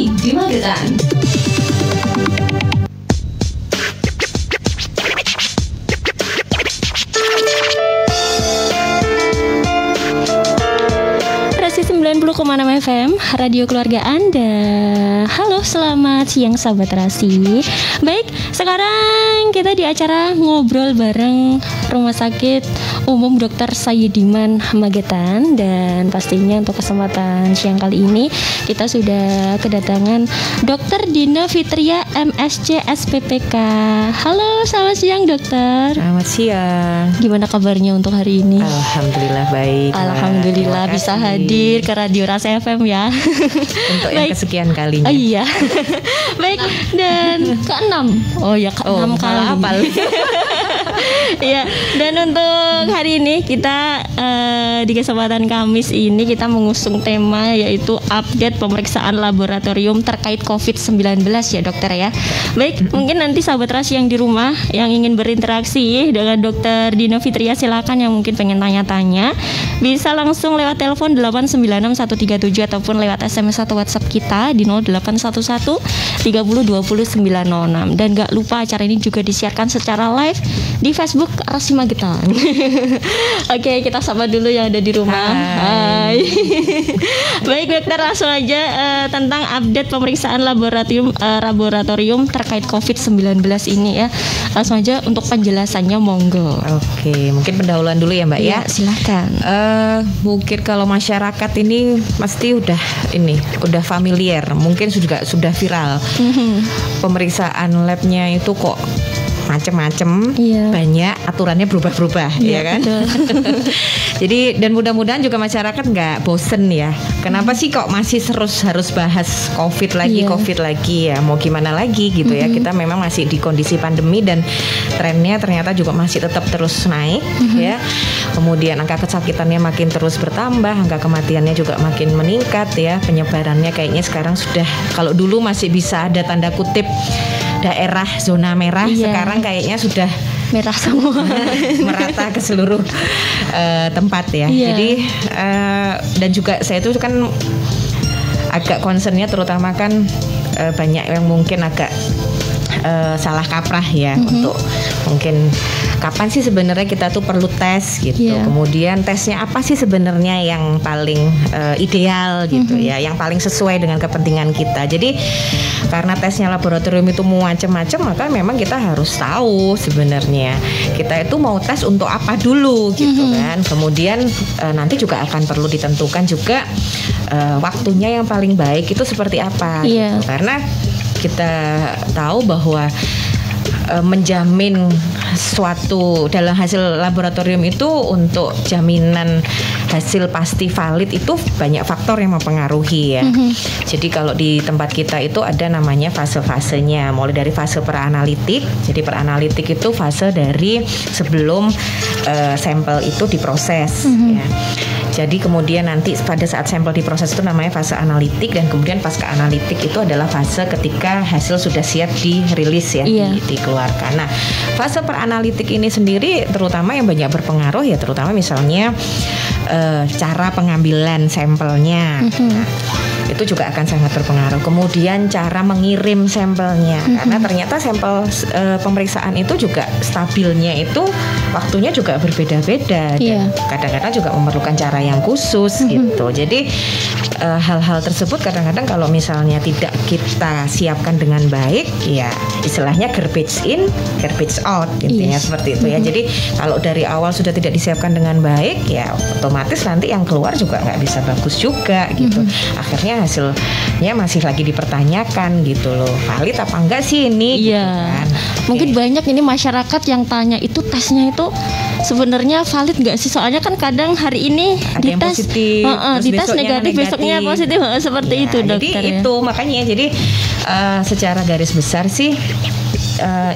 terkini di Magetan. Rasi 90,6 FM, radio keluarga Anda. Halo, selamat siang sahabat Rasi. Baik, sekarang kita di acara ngobrol bareng Rumah Sakit Umum Dr. Sayyidiman Magetan. Dan pastinya untuk kesempatan siang kali ini kita sudah kedatangan Dr. Dina Fitria MSc SPPK. Halo, selamat siang dokter. Selamat siang. Gimana kabarnya untuk hari ini? Alhamdulillah baik. Alhamdulillah bisa hadir ke Radio Rasa FM ya. Untuk yang kesekian kalinya. Oh iya. Baik, dan ke-6. Oh ya, ke-6 kali. Ya, dan untuk hari ini kita di kesempatan Kamis ini kita mengusung tema yaitu update pemeriksaan laboratorium terkait COVID-19 ya dokter ya. Baik, mungkin nanti sahabat Rasi yang di rumah yang ingin berinteraksi dengan Dokter Dina Fitria silakan, yang mungkin pengen tanya-tanya bisa langsung lewat telepon 896-137 ataupun lewat SMS atau WhatsApp kita di 0811 30 20 906. Dan gak lupa acara ini juga disiarkan secara live di Facebook Rasi Magetan. Oke, kita sapa dulu yang ada di rumah. Hai. Baik dokter, langsung aja tentang update pemeriksaan laboratorium terkait COVID-19 ini ya. Langsung aja untuk penjelasannya, monggo. Oke, mungkin pendahuluan dulu ya Mbak ya. Silakan. Mungkin kalau masyarakat ini pasti udah familiar, mungkin sudah viral. Pemeriksaan labnya itu kok macem-macem, banyak aturannya berubah-berubah, ya kan? Jadi dan mudah-mudahan juga masyarakat nggak bosen ya. Kenapa sih kok masih terus harus bahas COVID lagi ya? Mau gimana lagi gitu ya? Kita memang masih di kondisi pandemi dan trennya ternyata juga masih tetap terus naik ya. Kemudian angka kesakitannya makin terus bertambah, angka kematiannya juga makin meningkat ya. Penyebarannya kayaknya sekarang sudah, kalau dulu masih bisa ada tanda kutip daerah zona merah, sekarang kayaknya sudah merah semua, merata ke seluruh tempat ya. Jadi dan juga saya itu kan agak concernnya terutama kan banyak yang mungkin agak salah kaprah ya untuk mungkin kapan sih sebenarnya kita tuh perlu tes gitu. Kemudian tesnya apa sih sebenarnya yang paling ideal gitu ya, yang paling sesuai dengan kepentingan kita. Jadi karena tesnya laboratorium itu macam-macam, maka memang kita harus tahu sebenarnya kita itu mau tes untuk apa dulu gitu kan. Kemudian nanti juga akan perlu ditentukan juga waktunya yang paling baik itu seperti apa gitu. Karena kita tahu bahwa menjamin suatu dalam hasil laboratorium itu untuk jaminan hasil pasti valid itu banyak faktor yang mempengaruhi ya. Jadi kalau di tempat kita itu ada namanya fase-fasenya, mulai dari fase peranalitik. Jadi peranalitik itu fase dari sebelum sampel itu diproses ya. Jadi kemudian nanti pada saat sampel diproses itu namanya fase analitik, dan kemudian pasca analitik itu adalah fase ketika hasil sudah siap dirilis ya, dikeluarkan. Nah, fase peranalitik ini sendiri terutama yang banyak berpengaruh ya, terutama misalnya cara pengambilan sampelnya. Nah, itu juga akan sangat berpengaruh. Kemudian cara mengirim sampelnya, karena ternyata sampel pemeriksaan itu juga stabilnya itu waktunya juga berbeda-beda. Dan kadang-kadang juga memerlukan cara yang khusus gitu. Jadi hal-hal tersebut kadang-kadang kalau misalnya tidak kita siapkan dengan baik, ya istilahnya garbage in, garbage out, intinya seperti itu ya. Jadi kalau dari awal sudah tidak disiapkan dengan baik, ya otomatis nanti yang keluar juga nggak bisa bagus juga gitu. Akhirnya hasilnya masih lagi dipertanyakan gitu loh, valid apa enggak sih ini gitu kan. Mungkin banyak ini masyarakat yang tanya itu tesnya itu sebenarnya valid nggak sih? Soalnya kan kadang hari ini ada yang positif, dites negatif, besoknya positif, seperti itu dokter. Jadi itu makanya jadi secara garis besar sih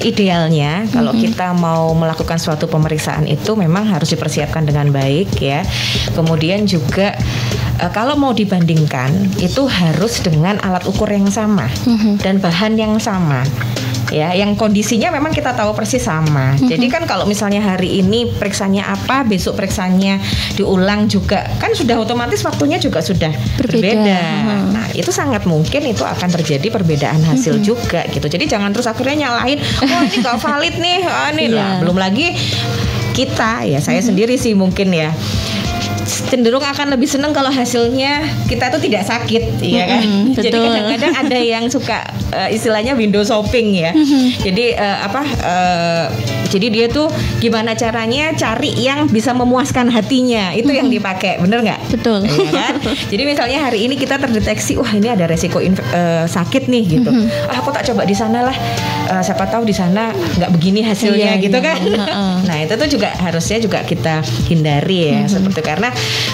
idealnya kalau kita mau melakukan suatu pemeriksaan itu memang harus dipersiapkan dengan baik ya. Kemudian juga kalau mau dibandingkan itu harus dengan alat ukur yang sama dan bahan yang sama. ya, yang kondisinya memang kita tahu persis sama. Jadi kan kalau misalnya hari ini periksanya apa, besok periksanya diulang juga, kan sudah otomatis waktunya juga sudah berbeda. Nah, itu sangat mungkin itu akan terjadi perbedaan hasil juga gitu. Jadi jangan terus akhirnya nyalahin, oh ini nggak valid nih, ini lah. Belum lagi kita, ya saya sendiri sih mungkin ya cenderung akan lebih senang kalau hasilnya kita tuh tidak sakit, ya kan? Jadi kadang-kadang ada yang suka istilahnya window shopping ya. Jadi jadi dia tuh gimana caranya cari yang bisa memuaskan hatinya, itu yang dipakai, bener nggak? Betul. Ya kan? Jadi misalnya hari ini kita terdeteksi, wah ini ada resiko sakit nih gitu. Aku tak coba di sana lah. Siapa tahu di sana nggak begini hasilnya gitu kan? Nah itu tuh juga harusnya juga kita hindari ya, seperti karena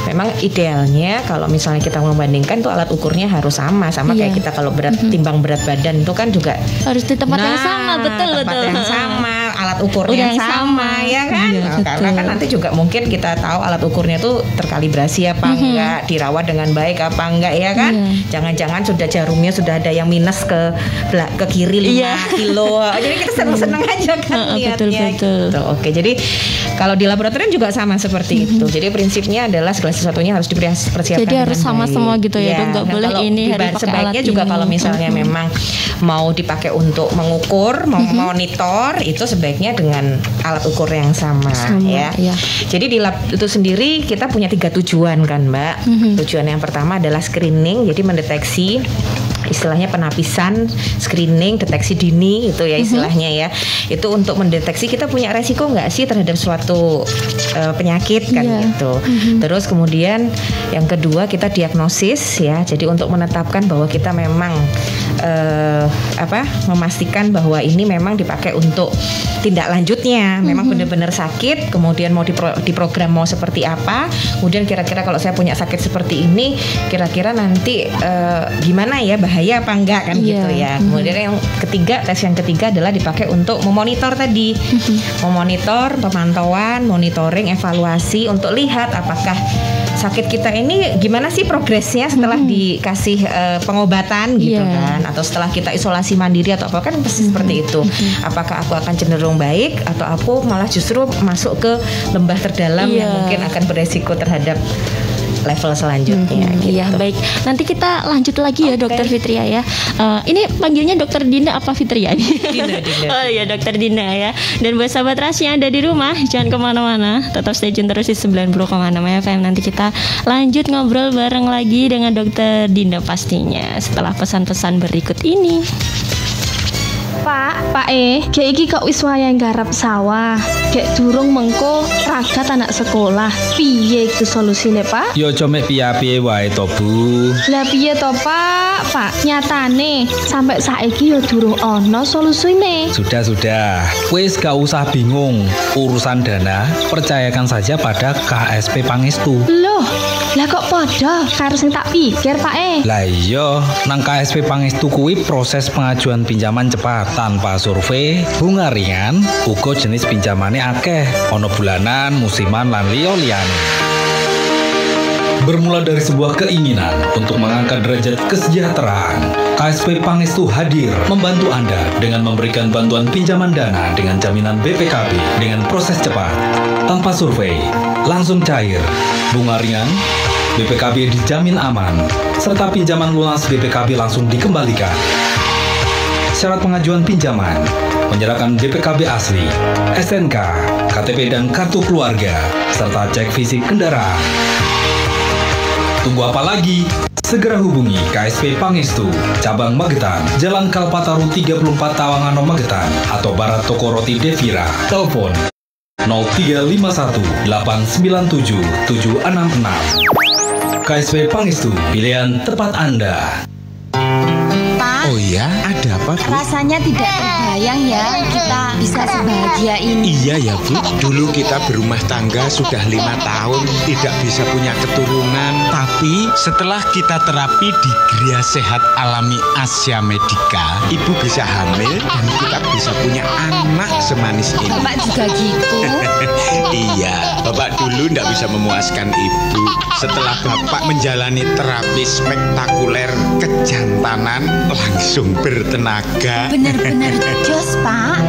memang idealnya kalau misalnya kita membandingkan tuh alat ukurnya harus sama kayak kita kalau timbang berat badan itu kan juga harus di tempat yang sama, betul yang sama, alat ukurnya yang sama ya kan? Karena kan nanti juga mungkin kita tahu alat ukurnya tuh terkalibrasi apa enggak, dirawat dengan baik apa enggak ya kan? Jangan-jangan sudah jarumnya sudah ada yang minus ke kiri 5 kilo. Jadi kita senang-senang aja kan lihatnya. Betul. Oke, jadi kalau di laboratorium juga sama seperti itu. Jadi prinsipnya adalah segala sesuatunya harus dipersiapkan. Jadi harus sama semua gitu ya, dok. Nggak boleh ini harus pakai sebaiknya alat juga ini. Kalau misalnya memang mau dipakai untuk mengukur, mau monitor, itu sebaiknya dengan alat ukur yang sama ya. Jadi di lab itu sendiri kita punya 3 tujuan kan, Mbak. Tujuan yang pertama adalah screening, jadi mendeteksi, istilahnya penapisan, screening, deteksi dini itu ya istilahnya ya. Itu untuk mendeteksi kita punya resiko nggak sih terhadap suatu penyakit kan gitu. Terus kemudian yang kedua kita diagnosis ya. Jadi untuk menetapkan bahwa kita memang memastikan bahwa ini memang dipakai untuk tindak lanjutnya, memang benar-benar sakit, kemudian mau diprogram mau seperti apa, kemudian kira-kira kalau saya punya sakit seperti ini, kira-kira nanti gimana ya, bahaya apa enggak kan gitu ya. Kemudian yang ketiga, tes yang ketiga adalah dipakai untuk memonitor tadi, memonitor, pemantauan, monitoring, evaluasi untuk lihat apakah sakit kita ini gimana sih progresnya setelah dikasih pengobatan gitu kan, atau setelah kita isolasi mandiri atau apa, kan pasti seperti itu. Apakah aku akan cenderung baik atau aku malah justru masuk ke lembah terdalam yang mungkin akan beresiko terhadap level selanjutnya. Iya, baik. Nanti kita lanjut lagi ya, Dokter Fitria ya. Ini panggilnya Dokter Dinda apa Fitria nih? Dinda. Oh iya, Dokter Dinda ya. Dan buat sahabat Ras yang ada di rumah, jangan kemana-mana, tetap stay tune terus di 90,6 FM. Nanti kita lanjut ngobrol bareng lagi dengan Dokter Dinda pastinya setelah pesan-pesan berikut ini. Pak kayak iki kok wis wayah garap sawah. Kayak durung mengko ragat anak sekolah. Piye itu solusine, Pak? Yo comek piye wae to, Bu. Lah piye to, Pak? Nyatane sampai saiki yo durung ana solusine. Sudah. Wis gak usah bingung. Urusan dana percayakan saja pada KSP Pangestu. Loh, lah kok podo karo sing tak pikir, Pak? Lah iya, nang KSP Pangestu kuwi proses pengajuan pinjaman cepat tanpa survei, bunga ringan, uga jenis pinjamane akeh, ono bulanan, musiman lan liyane. Bermula dari sebuah keinginan untuk mengangkat derajat kesejahteraan, KSP Pangestu hadir membantu Anda dengan memberikan bantuan pinjaman dana dengan jaminan BPKB dengan proses cepat, tanpa survei, langsung cair, bunga ringan, BPKB dijamin aman, serta pinjaman lunas BPKB langsung dikembalikan. Syarat pengajuan pinjaman: menyerahkan BPKB asli, SNK, KTP dan kartu keluarga, serta cek fisik kendaraan. Tunggu apa lagi? Segera hubungi KSP Pangestu, Cabang Magetan, Jalan Kalpataru 34 Tawangano Magetan, atau Barat Toko Roti Devira. Telepon 0351 897 766. KSP Pangestu, pilihan tepat Anda. Oh iya, ada apa, Bu? Rasanya tidak terbayang ya kita bisa sebahagia ini. Iya ya, Bu. Dulu kita berumah tangga sudah 5 tahun, tidak bisa punya keturunan. Tapi setelah kita terapi di Gria Sehat Alami Asia Medika, Ibu bisa hamil dan kita bisa punya anak semanis ini. Bapak juga gitu? Iya, Bapak dulu tidak bisa memuaskan Ibu. Setelah Bapak menjalani terapi spektakuler kejantanan, langsung bertenaga. olahraga. Benar-benar jos, Pak.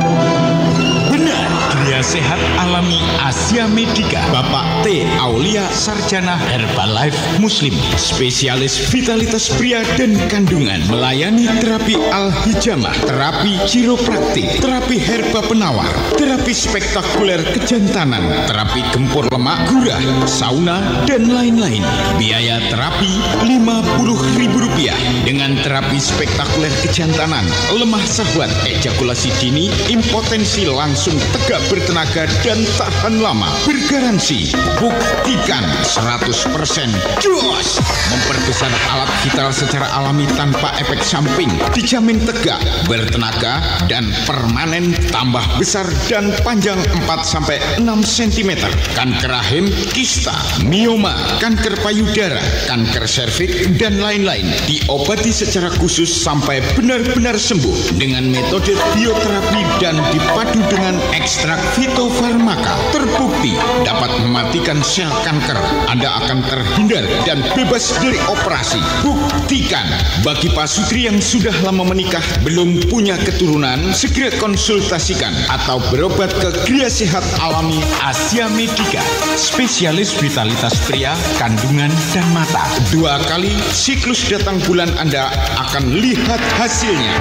Benar, Gria Sehat Alami Asia Medika. Bapak T. Aulia, Sarjana Herbalife Muslim, spesialis vitalitas pria dan kandungan, melayani terapi al-hijamah, terapi chiropraktik, terapi herba penawar, terapi spektakuler kejantanan, terapi gempur lemak, gurah, sauna, dan lain-lain. Biaya terapi Rp50.000 dengan terapi spektakuler kejantanan, lemah syahwat, ejakulasi dini, impotensi langsung tegak bertenaga dan tahan lama. Bergaransi, buktikan 100% jos. Memperbesar alat vital secara alami tanpa efek samping, dijamin tegak, bertenaga, dan permanen tambah besar dan panjang 4-6 cm. Kanker rahim, kista, mioma, kanker payudara, kanker serviks, dan lain-lain diobati secara khusus sampai benar-benar sembuh dengan metode bioterapi dan dipadu dengan ekstrak fitofarmaka. Terbukti dapat mematikan sel kanker. Anda akan terhindar dan bebas dari operasi. Buktikan. Bagi Pak Sutri yang sudah lama menikah belum punya keturunan, segera konsultasikan atau berobat ke Gria Sehat Alami Asia Medika, spesialis vitalitas pria, kandungan, dan mata. 2 kali siklus datang bulan Anda akan lihat hasilnya.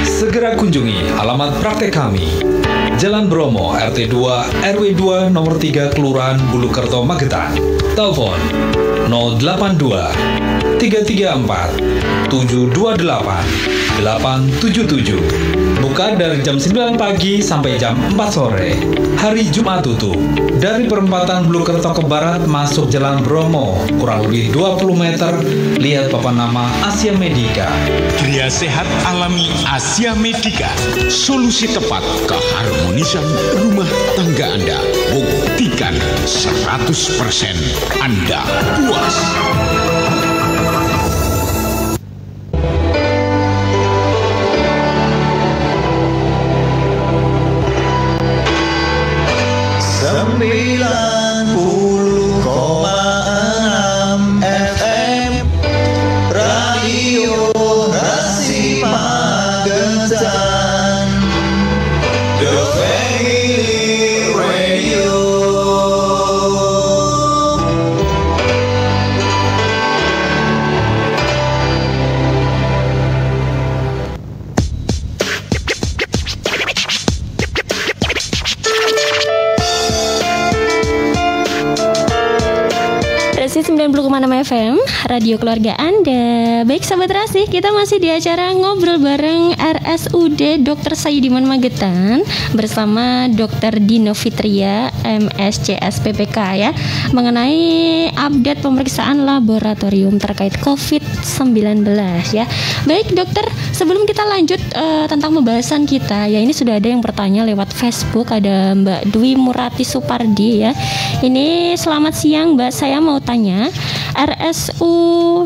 Segera kunjungi alamat praktek kami. Jalan Bromo, RT 2, RW 2, nomor 3, Kelurahan Bulukerto, Magetan. Telepon 082 334 728 877. Buka dari jam 9 pagi sampai jam 4 sore. Hari Jumat tutup. Dari perempatan Bulukerto ke barat masuk Jalan Bromo, kurang lebih 20 meter, lihat papan nama Asia Medika. Gria Sehat Alami Asia Medika, solusi tepat keharmonisan rumah tangga Anda. Buktikan 100% Anda puas. Rasi 90,6 FM, radio keluarga Anda. Baik sahabat Rasi, kita masih di acara ngobrol bareng RSUD Dr. Saidiman Magetan bersama Dr. Dino Fitria, MSCS PPK ya, mengenai update pemeriksaan laboratorium terkait COVID-19 ya. Baik dokter, sebelum kita lanjut tentang pembahasan kita ya, ini sudah ada yang bertanya lewat Facebook, ada Mbak Dwi Murati Supardi ya. Ini selamat siang Mbak, saya mau tanya, RSU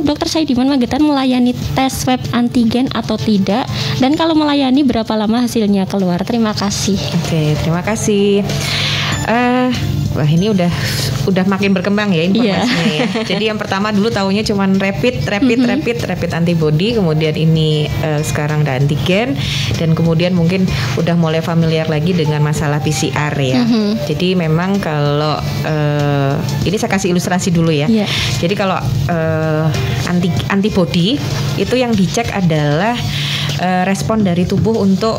Dr. Saidiman Magetan melayani tes swab antigen atau tidak, dan kalau melayani berapa lama hasilnya keluar? Terima kasih. Oke, terima kasih. Wah, ini udah makin berkembang ya informasinya ya. Jadi yang pertama dulu tahunya cuman rapid antibody, kemudian ini sekarang ada antigen, dan kemudian mungkin udah mulai familiar lagi dengan masalah PCR ya. Jadi memang kalau ini saya kasih ilustrasi dulu ya. Jadi kalau antibody itu yang dicek adalah respon dari tubuh untuk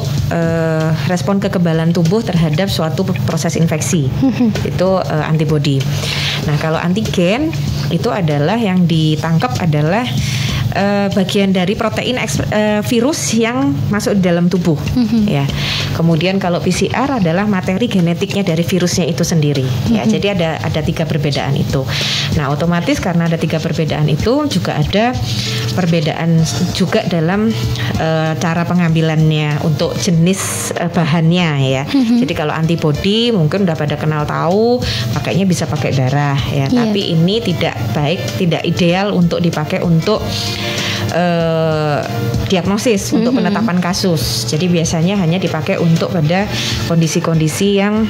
respon kekebalan tubuh terhadap suatu proses infeksi. Itu antibody. Nah, kalau antigen itu adalah yang ditangkap adalah bagian dari protein virus yang masuk di dalam tubuh ya. Kemudian kalau PCR adalah materi genetiknya dari virusnya itu sendiri ya. Jadi ada 3 perbedaan itu. Nah, otomatis karena ada 3 perbedaan itu juga ada perbedaan juga dalam cara pengambilannya untuk jenis bahannya ya. Jadi kalau antibody mungkin udah pada kenal tahu pakainya bisa pakai darah ya. Tapi ini tidak baik, tidak ideal untuk dipakai untuk diagnosis, untuk penetapan kasus. Jadi biasanya hanya dipakai untuk pada kondisi-kondisi yang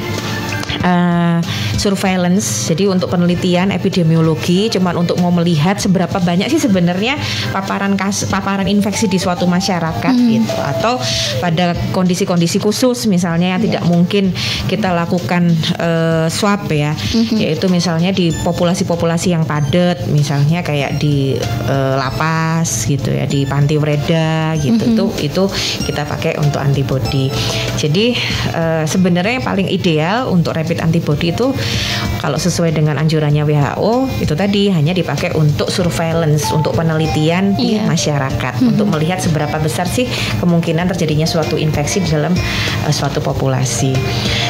surveillance. Jadi untuk penelitian epidemiologi, cuman untuk mau melihat seberapa banyak sih sebenarnya paparan infeksi di suatu masyarakat gitu. Atau pada kondisi-kondisi khusus misalnya yang tidak mungkin kita lakukan swab ya, yaitu misalnya di populasi-populasi yang padat, misalnya kayak di lapas gitu ya, di panti Wreda gitu. Itu kita pakai untuk antibody. Jadi sebenarnya yang paling ideal untuk rapid antibody itu kalau sesuai dengan anjurannya WHO itu tadi hanya dipakai untuk surveillance, untuk penelitian di masyarakat, untuk melihat seberapa besar sih kemungkinan terjadinya suatu infeksi di dalam suatu populasi.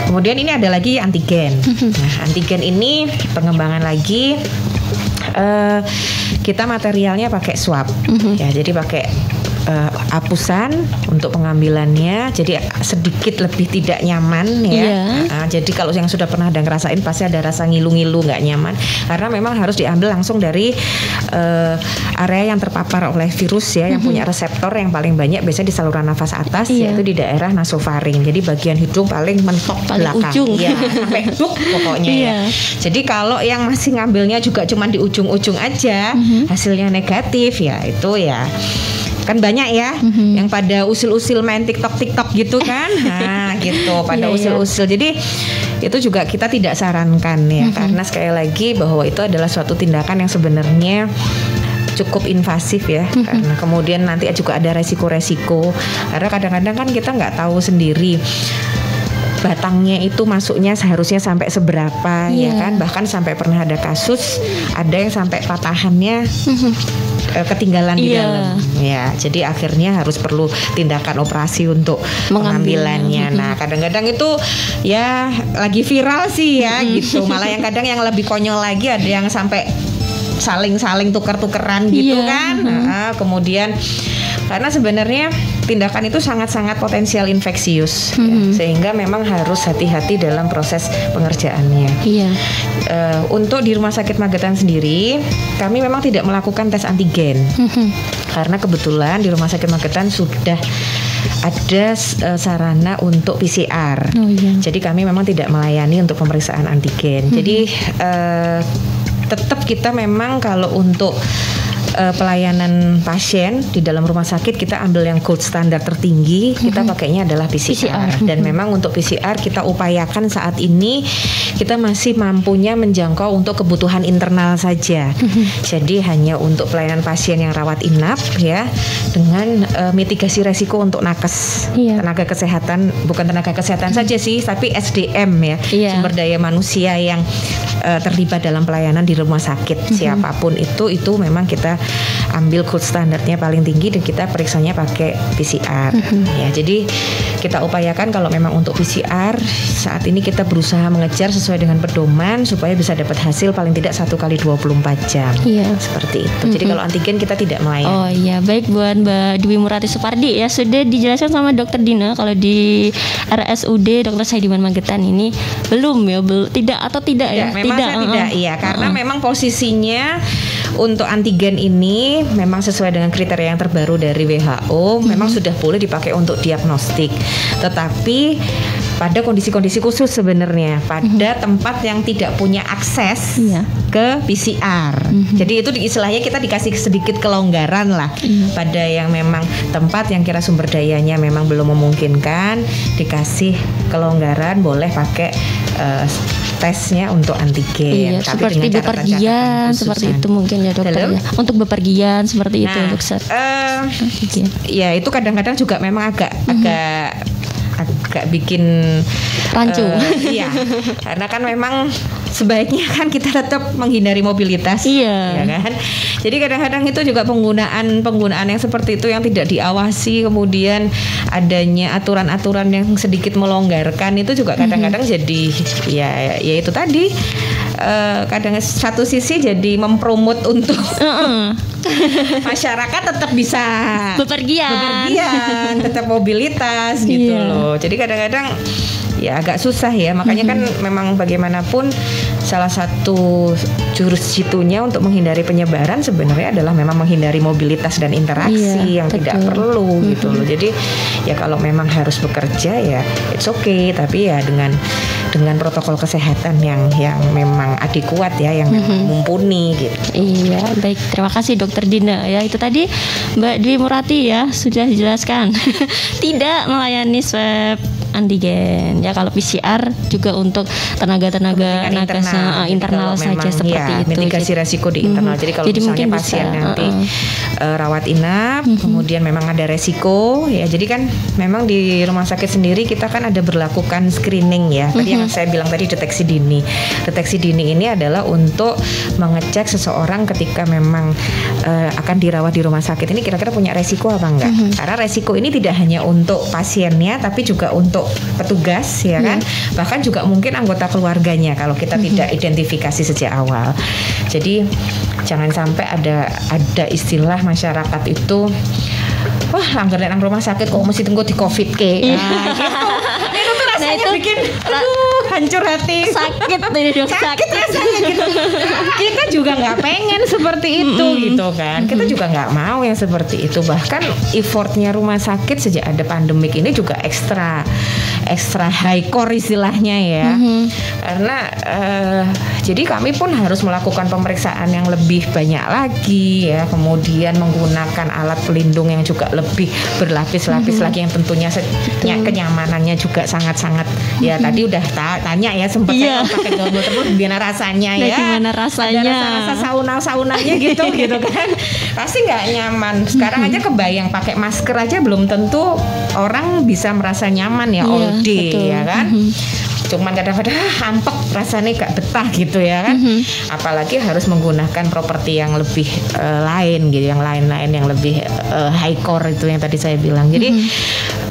Kemudian ini ada lagi antigen. Nah, antigen ini pengembangan lagi, kita materialnya pakai swab, ya, jadi pakai apusan untuk pengambilannya, jadi sedikit lebih tidak nyaman ya. Jadi kalau yang sudah pernah ada ngerasain pasti ada rasa ngilu-ngilu, nggak nyaman, karena memang harus diambil langsung dari area yang terpapar oleh virus ya, yang punya reseptor yang paling banyak biasanya di saluran nafas atas, yaitu di daerah nasofaring. Jadi bagian hidung paling mentok belakang, ya, sampai duk pokoknya ya. Jadi kalau yang masih ngambilnya juga cuma di ujung-ujung aja, hasilnya negatif ya, itu ya kan banyak ya yang pada usil-usil main TikTok gitu kan, nah gitu pada usil-usil. Jadi itu juga kita tidak sarankan ya, karena sekali lagi bahwa itu adalah suatu tindakan yang sebenarnya cukup invasif ya, karena kemudian nanti juga ada resiko-resiko, karena kadang-kadang kan kita nggak tahu sendiri batangnya itu masuknya seharusnya sampai seberapa ya kan, bahkan sampai pernah ada kasus ada yang sampai patahannya ketinggalan di dalam ya, jadi akhirnya harus perlu tindakan operasi untuk pengambilannya. Nah kadang-kadang itu ya lagi viral sih ya gitu, malah yang kadang yang lebih konyol lagi ada yang sampai saling tuker-tukeran gitu kan. Kemudian karena sebenarnya tindakan itu sangat-sangat potensial infeksius ya, sehingga memang harus hati-hati dalam proses pengerjaannya. Untuk di Rumah Sakit Magetan sendiri kami memang tidak melakukan tes antigen, karena kebetulan di Rumah Sakit Magetan sudah ada sarana untuk PCR. Jadi kami memang tidak melayani untuk pemeriksaan antigen. Jadi tetap kita memang kalau untuk pelayanan pasien di dalam rumah sakit kita ambil yang gold standar tertinggi, kita pakainya adalah PCR. Dan memang untuk PCR kita upayakan saat ini kita masih mampunya menjangkau untuk kebutuhan internal saja. Jadi hanya untuk pelayanan pasien yang rawat inap ya, dengan mitigasi resiko untuk nakes, tenaga kesehatan, bukan tenaga kesehatan saja sih, tapi SDM ya, sumber daya manusia yang terlibat dalam pelayanan di rumah sakit siapapun itu memang kita ambil gold standarnya paling tinggi dan kita periksanya pakai PCR. Ya, jadi kita upayakan kalau memang untuk PCR saat ini kita berusaha mengejar sesuai dengan pedoman supaya bisa dapat hasil paling tidak 1 kali 24 jam. Seperti itu. Jadi kalau antigen kita tidak melayani. Oh iya, baik buat Mbak Dwi Murati Supardi ya, sudah dijelaskan sama Dokter Dina kalau di RSUD Dr. Saidiman Magetan ini belum ya, tidak atau tidak ya? Memang tidak iya, karena memang posisinya untuk antigen ini memang sesuai dengan kriteria yang terbaru dari WHO, memang sudah boleh dipakai untuk diagnostik. Tetapi pada kondisi-kondisi khusus sebenarnya, pada tempat yang tidak punya akses ke PCR. Jadi itu istilahnya kita dikasih sedikit kelonggaran lah. Pada yang memang tempat yang kira sumber dayanya memang belum memungkinkan, dikasih kelonggaran boleh pakai tesnya untuk antigen. Tapi seperti bepergian seperti itu mungkin ya dokter ya. Untuk bepergian seperti itu dokter. Ya itu kadang-kadang juga memang agak bikin rancu. Iya. Karena kan memang sebaiknya kan kita tetap menghindari mobilitas, ya kan. Jadi kadang-kadang itu juga penggunaan yang seperti itu yang tidak diawasi, kemudian adanya aturan-aturan yang sedikit melonggarkan itu juga kadang-kadang jadi ya itu tadi kadang satu sisi jadi mempromot untuk masyarakat tetap bisa bepergian, tetap mobilitas gitu loh. Jadi kadang-kadang ya agak susah ya, makanya kan memang bagaimanapun salah satu jurus situnya untuk menghindari penyebaran sebenarnya adalah memang menghindari mobilitas dan interaksi yang tidak perlu gitu loh. Jadi ya kalau memang harus bekerja ya it's okay, tapi ya dengan dengan protokol kesehatan yang memang adekuat ya, yang memang mumpuni gitu. Iya, baik. Terima kasih Dokter Dina. Ya, itu tadi Mbak Dwi Murati ya sudah dijelaskan. Tidak melayani swab antigen ya, kalau PCR juga untuk tenaga-tenaga internal saja seperti itu. Mitigasi resiko di internal. Jadi kalau misalnya pasien nanti rawat inap, kemudian memang ada resiko ya. Jadi kan memang di rumah sakit sendiri kita kan ada berlakukan screening ya. Tadi yang saya bilang tadi deteksi dini. Deteksi dini ini adalah untuk mengecek seseorang ketika memang akan dirawat di rumah sakit ini kira-kira punya resiko apa enggak. Karena resiko ini tidak hanya untuk pasiennya tapi juga untuk petugas ya kan, bahkan juga mungkin anggota keluarganya kalau kita tidak identifikasi sejak awal. Jadi jangan sampai ada istilah masyarakat itu, wah langgar nang rumah sakit kok mesti tunggu di COVID ke. Itu tuh rasanya bikin hancur hati, sakit rasanya gitu. Kita juga nggak pengen seperti itu gitu kan. Kita juga nggak mau yang seperti itu. Bahkan effortnya rumah sakit sejak ada pandemik ini juga ekstra high core istilahnya ya. Karena jadi kami pun harus melakukan pemeriksaan yang lebih banyak lagi ya, kemudian menggunakan alat pelindung yang juga lebih berlapis-lapis lagi, yang tentunya kenyamanannya juga sangat-sangat ya. Tadi udah tanya ya, sempat saya pakai double terus gimana rasanya ya. Gimana rasanya? Ada rasa saunanya gitu kan. Pasti nggak nyaman. Sekarang aja kebayang pakai masker aja belum tentu orang bisa merasa nyaman ya all day ya kan. Cuman kadang-kadang hampek rasanya gak betah gitu ya kan. Apalagi harus menggunakan properti yang lebih lain gitu, yang lain-lain yang lebih high core itu yang tadi saya bilang.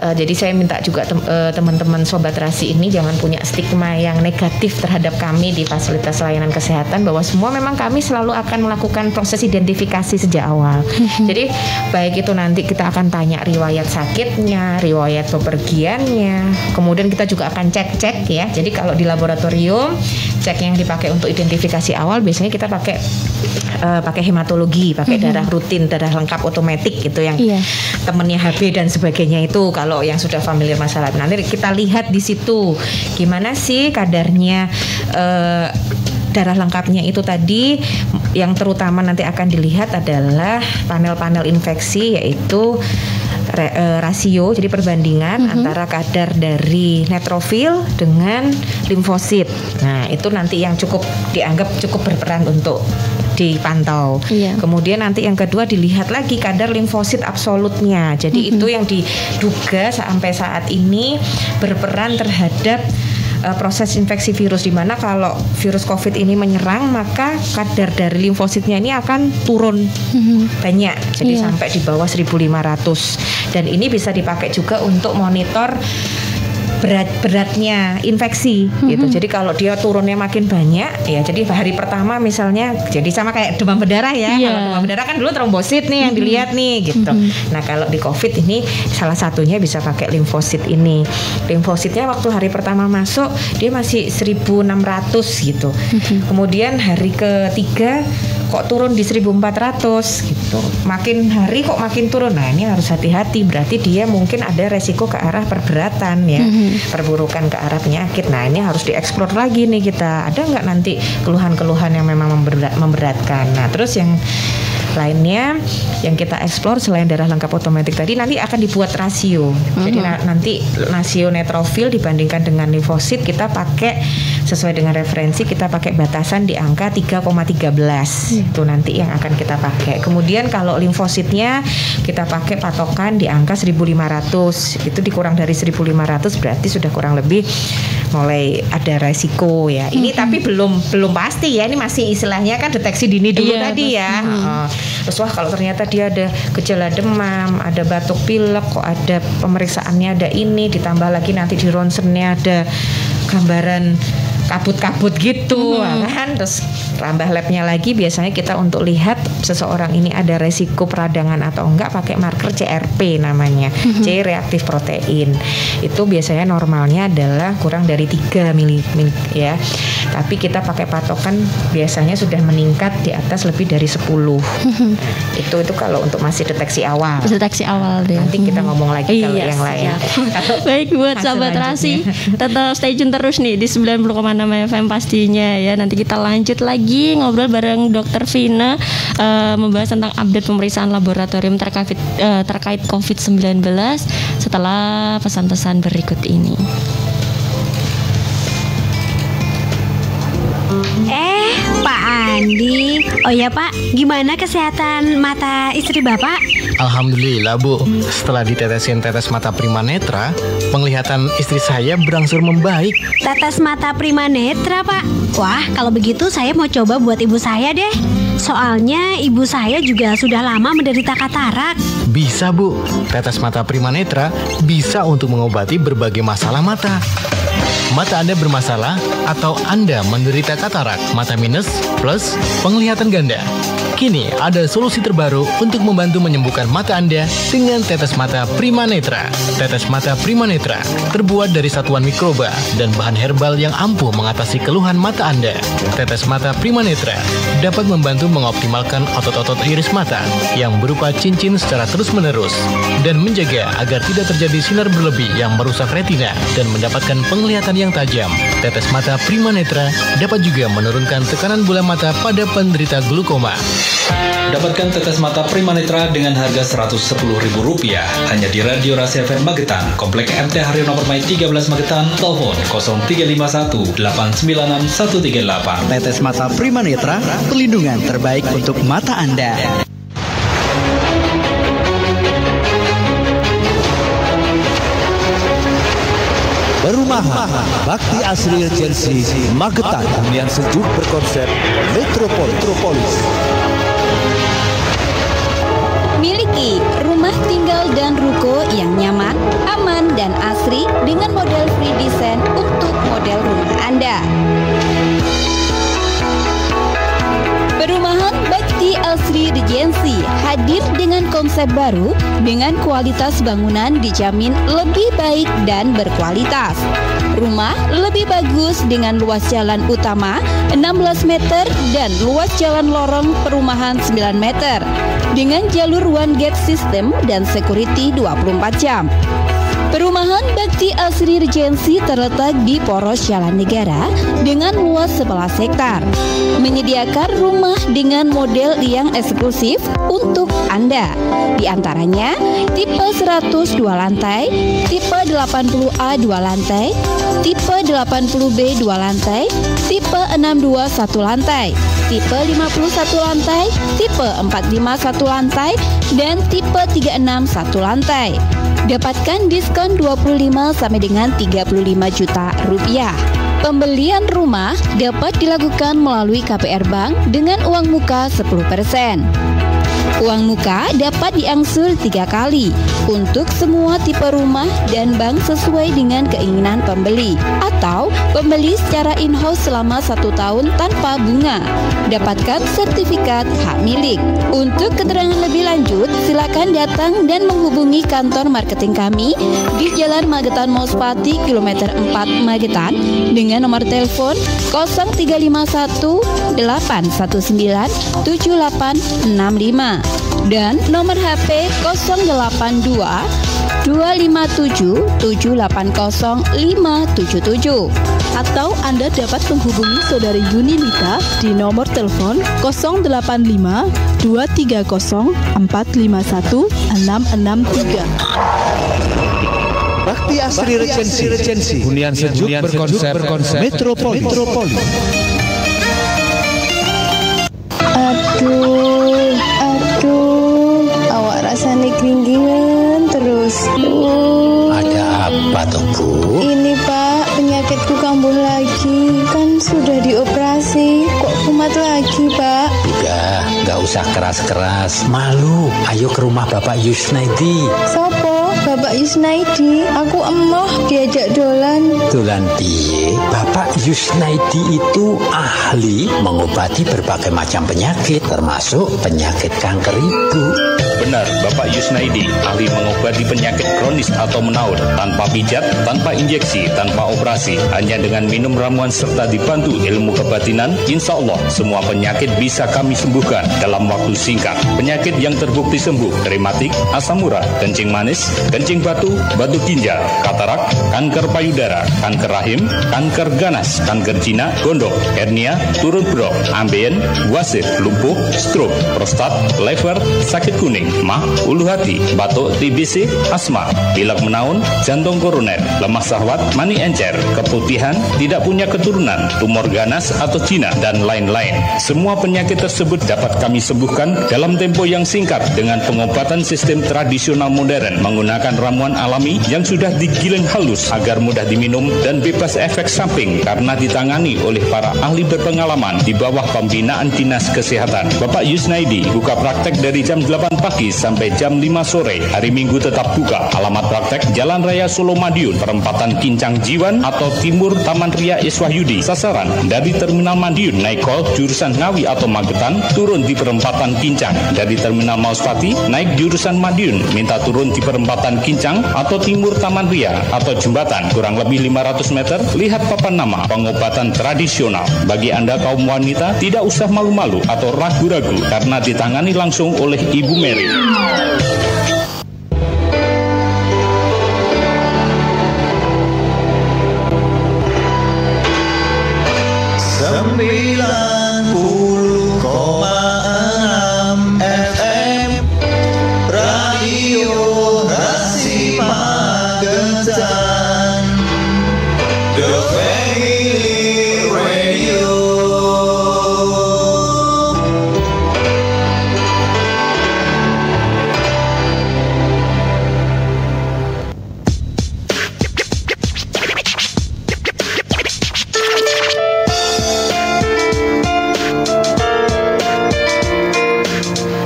Jadi saya minta juga teman-teman Sobat Rasi ini jangan punya stigma yang negatif terhadap kami di fasilitas layanan kesehatan, bahwa semua memang kami selalu akan melakukan proses identifikasi sejak awal. Jadi baik itu nanti kita akan tanya riwayat sakitnya, riwayat bepergiannya, kemudian kita juga akan cek ya. Jadi kalau di laboratorium cek yang dipakai untuk identifikasi awal biasanya kita pakai hematologi, pakai darah rutin, darah lengkap otomatis gitu yang temennya HB dan sebagainya itu. Kalau yang sudah familiar masalah, nanti kita lihat di situ gimana sih kadarnya darah lengkapnya itu tadi. Yang terutama nanti akan dilihat adalah panel-panel infeksi, yaitu rasio, jadi perbandingan antara kadar dari neutrofil dengan limfosit. Nah, itu nanti yang dianggap cukup berperan untuk dipantau. Kemudian nanti yang kedua dilihat lagi kadar limfosit absolutnya. Jadi itu yang diduga sampai saat ini berperan terhadap proses infeksi virus, di mana kalau virus COVID ini menyerang maka kadar dari limfositnya ini akan turun banyak, jadi sampai di bawah 1.500, dan ini bisa dipakai juga untuk monitor beratnya infeksi gitu. Jadi kalau dia turunnya makin banyak ya, jadi hari pertama misalnya jadi sama kayak demam berdarah ya. Kalau demam berdarah kan dulu trombosit nih yang dilihat nih gitu. Nah, kalau di COVID ini salah satunya bisa pakai limfosit ini. Limfositnya waktu hari pertama masuk dia masih 1.600 gitu. Kemudian hari ketiga kok turun di 1.400 gitu. Makin hari kok makin turun. Nah, ini harus hati-hati, berarti dia mungkin ada resiko ke arah perberatan ya. Perburukan ke arah penyakit. Nah, ini harus dieksplor lagi nih kita. Ada nggak nanti keluhan-keluhan yang memang memberatkan. Nah, terus yang lainnya yang kita eksplor selain darah lengkap otomatis tadi, nanti akan dibuat rasio. Jadi nanti rasio neutrofil dibandingkan dengan limfosit kita pakai sesuai dengan referensi, kita pakai batasan di angka 3,13. Itu nanti yang akan kita pakai. Kemudian kalau limfositnya kita pakai patokan di angka 1.500. Itu dikurang dari 1.500 berarti sudah kurang lebih mulai ada resiko ya. Ini tapi belum pasti ya. Ini masih istilahnya kan deteksi dini dulu tadi ya. Terus wah kalau ternyata dia ada gejala demam, ada batuk pilek, kok ada pemeriksaannya ada ini, ditambah lagi nanti di ronsennya ada gambaran kabut-kabut gitu kan. Terus tambah labnya lagi, biasanya kita untuk lihat seseorang ini ada resiko peradangan atau enggak pakai marker CRP namanya, C reaktif protein. Itu biasanya normalnya adalah kurang dari 3 mili ya. Tapi kita pakai patokan biasanya sudah meningkat di atas lebih dari 10. Itu kalau untuk masih deteksi awal. Deteksi awal deh. Nanti kita ngomong lagi kalau yang lain. Baik, buat sahabat Rasi, tetap stay tune terus nih di 90,6 FM pastinya ya. Nanti kita lanjut lagi ngobrol bareng Dr. Vina, membahas tentang update pemeriksaan laboratorium terkait COVID-19 setelah pesan-pesan berikut ini. Pak Andi. Oh ya Pak, gimana kesehatan mata istri Bapak? Alhamdulillah Bu, setelah ditetesin tetes mata Prima Netra, penglihatan istri saya berangsur membaik. Tetes mata Prima Netra Pak? Wah, kalau begitu saya mau coba buat ibu saya deh. Soalnya ibu saya juga sudah lama menderita katarak. Bisa Bu, tetes mata Prima Netra bisa untuk mengobati berbagai masalah mata. Mata Anda bermasalah atau Anda menderita katarak, mata minus, plus, penglihatan ganda. Kini ada solusi terbaru untuk membantu menyembuhkan mata Anda dengan tetes mata Prima Netra. Tetes mata Prima Netra terbuat dari satuan mikroba dan bahan herbal yang ampuh mengatasi keluhan mata Anda. Tetes mata Prima Netra dapat membantu mengoptimalkan otot-otot iris mata yang berupa cincin secara terus-menerus dan menjaga agar tidak terjadi sinar berlebih yang merusak retina dan mendapatkan penglihatan yang tajam. Tetes mata Prima Netra dapat juga menurunkan tekanan bola mata pada penderita glukoma. Dapatkan tetes mata Prima Netra dengan harga Rp110.000 hanya di Radio Rasi FM Magetan, Komplek MT Haryono Permai 13 Magetan, telepon 0351 896 138. Tetes mata Prima Netra, perlindungan terbaik untuk mata Anda. Perumahan Bakti Asri Regency Magetan, hunian sejuk berkonsep Metropolis. Miliki rumah tinggal dan ruko yang nyaman, aman, dan asri dengan model free design untuk model rumah Anda. Perumahan Bakti Asri Regency hadir dengan konsep baru dengan kualitas bangunan dijamin lebih baik dan berkualitas. Rumah lebih bagus dengan luas jalan utama 16 meter dan luas jalan lorong perumahan 9 meter dengan jalur one gate system dan security 24 jam. Perumahan Bakti Asri Regency terletak di poros jalan negara dengan luas 11 hektar. Menyediakan rumah dengan model yang eksklusif untuk Anda. Di antaranya tipe 100 2 lantai, tipe 80A 2 lantai, tipe 80B 2 lantai, tipe 62 1 lantai, tipe 51 lantai, tipe 45 1 lantai, dan tipe 36 1 lantai. Dapatkan diskon 25 sampai dengan 35 juta rupiah. Pembelian rumah dapat dilakukan melalui KPR Bank dengan uang muka 10%. Uang muka dapat diangsur 3 kali untuk semua tipe rumah dan bank sesuai dengan keinginan pembeli, atau pembeli secara in-house selama 1 tahun tanpa bunga. Dapatkan sertifikat hak milik. Untuk keterangan lebih lanjut, silakan datang dan menghubungi kantor marketing kami di Jalan Magetan Mospati kilometer 4 Magetan dengan nomor telepon 0351 819 7865 dan nomor HP 082 257 780 577. Atau Anda dapat menghubungi Saudari Yunilita di nomor telepon 085 230 451 663. Bakti Asri Regency, hunian sejuk berkonsep Metropolis. Aduh, awak rasanya keringgingan terus. Ada apa toh Bu? Ini Pak, penyakitku kambuh lagi. Kan sudah dioperasi, kok kumat lagi Pak? Udah, gak usah keras-keras. Malu, ayo ke rumah Bapak Yusnaidi. Sopo? Bapak Yusnaidi. Aku emoh diajak dolan. Dolan piye? Bapak Yusnaidi itu ahli mengobati berbagai macam penyakit, termasuk penyakit kanker ibu. Benar, Bapak Yusnaidi ahli mengobati penyakit kronis atau menaun tanpa pijat, tanpa injeksi, tanpa operasi, hanya dengan minum ramuan serta dibantu ilmu kebatinan. Insya Allah semua penyakit bisa kami sembuhkan dalam waktu singkat. Penyakit yang terbukti sembuh: rematik, asam urat, kencing manis, kencing batu, batu ginjal, katarak, kanker payudara, kanker rahim, kanker ganas, kanker jinak, gondok, hernia, turun brok, ambeien, wasir, lumpuh, stroke, prostat, liver, sakit kuning, mah, ulu hati, batuk, TBC, asma, pilek menaun, jantung koroner, lemah syahwat, mani encer, keputihan, tidak punya keturunan, tumor ganas atau jinak, dan lain-lain. Semua penyakit tersebut dapat kami sembuhkan dalam tempo yang singkat dengan pengobatan sistem tradisional modern menggunakan ramuan alami yang sudah digiling halus agar mudah diminum dan bebas efek samping karena ditangani oleh para ahli berpengalaman di bawah pembinaan Dinas Kesehatan. Bapak Yusnaidi buka praktek dari jam 8 pagi sampai jam 5 sore. Hari Minggu tetap buka. Alamat praktek Jalan Raya Solo Madiun, perempatan Kincang Jiwan atau Timur Taman Ria Iswahyudi. Sasaran dari Terminal Madiun naik Kol jurusan Ngawi atau Magetan, turun di perempatan Kincang. Dari Terminal Mauspati naik jurusan Madiun, minta turun di perempatan Kincang atau Timur Taman Ria atau Jembatan, kurang lebih 500 meter. Lihat papan nama pengobatan tradisional. Bagi Anda kaum wanita, tidak usah malu-malu atau ragu-ragu karena ditangani langsung oleh Ibu Mary.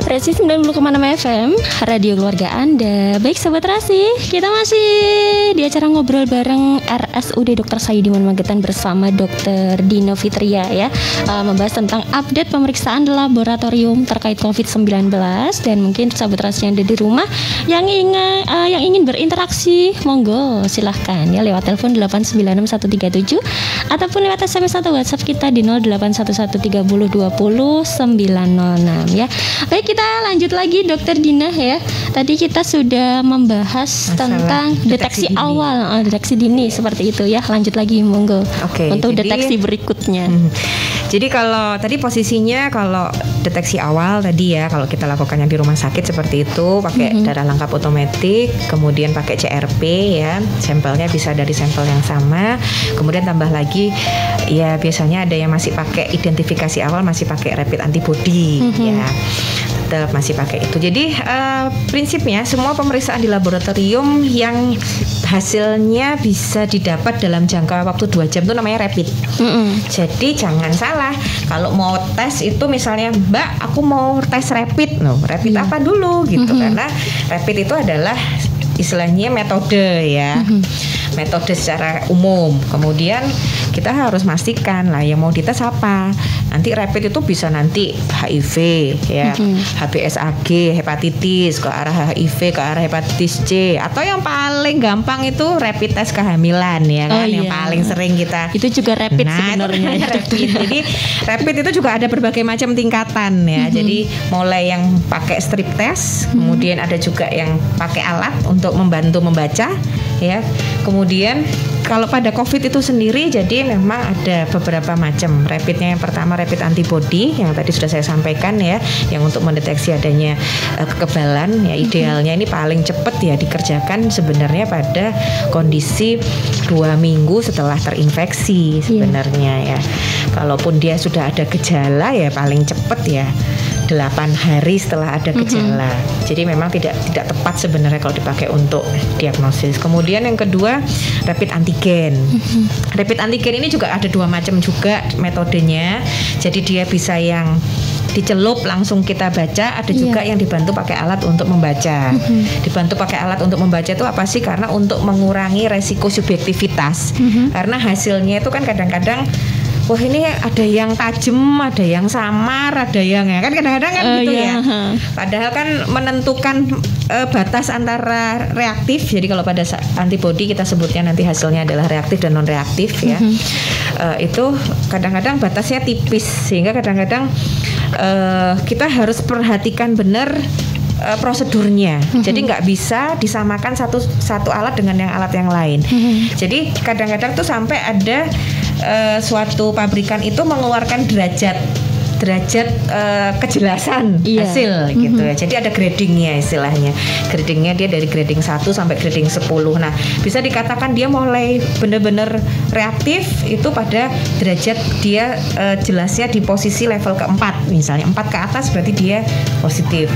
Rasi 90,6 FM, radio keluarga Anda. Baik Sobat Rasi, kita masih di acara ngobrol bareng RSUD Dr. Saidiman Magetan bersama Dr. Dina Fitria ya, membahas tentang update pemeriksaan laboratorium terkait COVID-19. Dan mungkin Sobat Rasi yang ada di rumah yang ingin berinteraksi, monggo silahkan ya lewat telepon 8961137 ataupun lewat SMS atau WhatsApp kita di 081130200906 ya. Baik, kita lanjut lagi Dokter Dina ya. Tadi kita sudah membahas tentang deteksi awal, deteksi dini seperti itu ya. Lanjut lagi monggo. Oke, untuk jadi, deteksi berikutnya. Jadi kalau tadi posisinya kalau deteksi awal tadi ya, kalau kita lakukannya di rumah sakit seperti itu pakai darah lengkap otomatik, kemudian pakai CRP ya, sampelnya bisa dari sampel yang sama, kemudian tambah lagi ya biasanya ada yang masih pakai identifikasi awal masih pakai rapid antibody ya. Tetap masih pakai itu. Jadi prinsipnya semua pemeriksaan di laboratorium yang hasilnya bisa didapat dalam jangka waktu 2 jam itu namanya rapid. Jadi jangan salah kalau mau tes itu misalnya Mbak aku mau tes rapid, rapid apa dulu gitu, karena rapid itu adalah istilahnya metode ya, metode secara umum. Kemudian kita harus pastikan lah yang mau dites apa. Nanti rapid itu bisa nanti HIV ya, HBsAg, hepatitis ke arah HIV, ke arah hepatitis C, atau yang paling gampang itu rapid tes kehamilan ya kan, yang paling sering kita. Itu juga rapid sebenarnya. Rapid. Jadi rapid itu juga ada berbagai macam tingkatan ya. Jadi mulai yang pakai strip test, kemudian ada juga yang pakai alat untuk membantu membaca ya. Kemudian kalau pada COVID itu sendiri, jadi memang ada beberapa macam rapidnya. Yang pertama rapid antibody yang tadi sudah saya sampaikan ya, yang untuk mendeteksi adanya kekebalan ya. Idealnya ini paling cepat ya dikerjakan sebenarnya pada kondisi 2 minggu setelah terinfeksi sebenarnya ya. Kalaupun dia sudah ada gejala ya paling cepat ya 8 hari setelah ada gejala. Jadi memang tidak tepat sebenarnya kalau dipakai untuk diagnosis. Kemudian yang kedua, rapid antigen. Rapid antigen ini juga ada 2 macam juga metodenya. Jadi dia bisa yang dicelup langsung kita baca, ada juga yang dibantu pakai alat untuk membaca. Dibantu pakai alat untuk membaca itu apa sih? Karena untuk mengurangi resiko subjektivitas. Karena hasilnya itu kan kadang-kadang wah ini ada yang tajam, ada yang samar, ada yang ya kan kadang-kadang kan gitu ya. Padahal kan menentukan batas antara reaktif. Jadi kalau pada antibodi kita sebutnya nanti hasilnya adalah reaktif dan non reaktif ya. Itu kadang-kadang batasnya tipis sehingga kadang-kadang kita harus perhatikan benar prosedurnya. Jadi nggak bisa disamakan satu alat dengan yang alat yang lain. Jadi kadang-kadang tuh sampai ada suatu pabrikan itu mengeluarkan derajat kejelasan hasil gitu ya. Jadi ada gradingnya istilahnya. Gradingnya dia dari grading 1 sampai grading 10. Nah, bisa dikatakan dia mulai benar-benar reaktif itu pada derajat dia jelasnya di posisi level keempat. Misalnya 4 ke atas berarti dia positif.